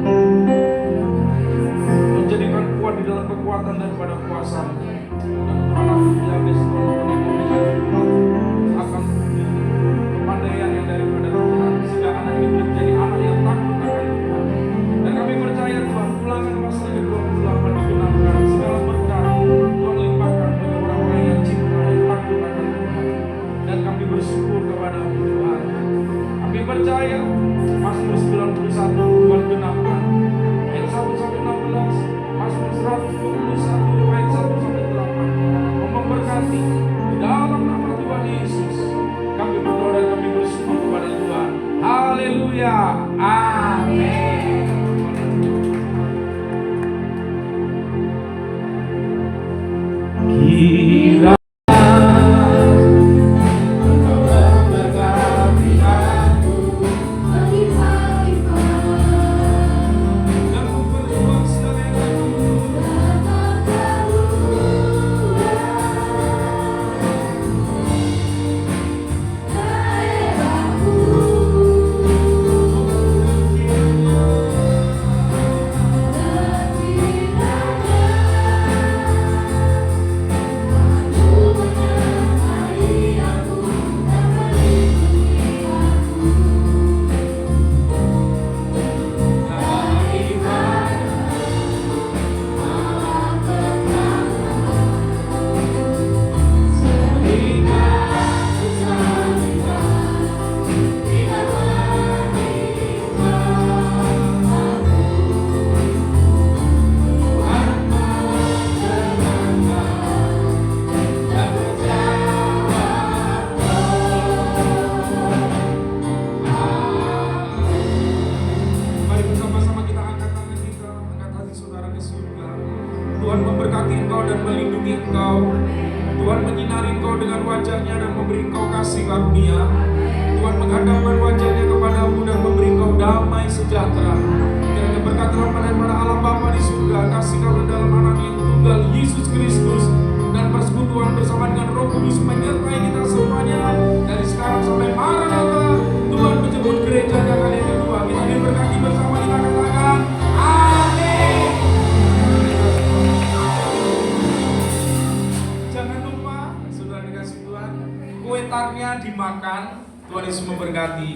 Speaker 3: menjadikan kuat di dalam kekuatan daripada kuasa. Dan anak Yabes Tuhan memberikan hikmat akan budi, kepandaian yang daripada Tuhan, sehingga anak ini menjadi anak yang takut akan Tuhan. Dan kami percaya Tuhan, Ulangan pasal ke-28 digunakan segala berkat Tuhan limpahkan bagi orang-orang yang cinta, yang takut akan Tuhan. Dan kami bersyukur kepada-Mu Tuhan. Kami percaya Mazmur 91 Tuhan genapkan ayat 1 sampai 16, Mazmur 121 ayat 1 sampai 8 memberkati di dalam nama Tuhan Yesus. Kami berdoa dan kami bersyukur kepada Tuhan. Haleluya. Amin. Kira Tuhan memberkati engkau dan melindungi engkau. Tuhan menyinari engkau dengan wajahnya dan memberi engkau kasih karunia. Tuhan menghadapkan wajahnya kepadamu dan memberi engkau damai sejahtera. Kiranya berkat rahmat daripada Allah Bapa di surga, kasih karunia dalam anak yang tunggal Yesus Kristus, dan persekutuan bersama dengan Roh Kudus menyertai kita semuanya dari sekarang sampai Maranatha. Tuhan menjemput gereja kali yang kedua. Kita diberkati bersama, kita katakan amin. Jangan lupa, saudara dikasih Tuhan, kue tarnya dimakan. Tuhan Yesus memberkati.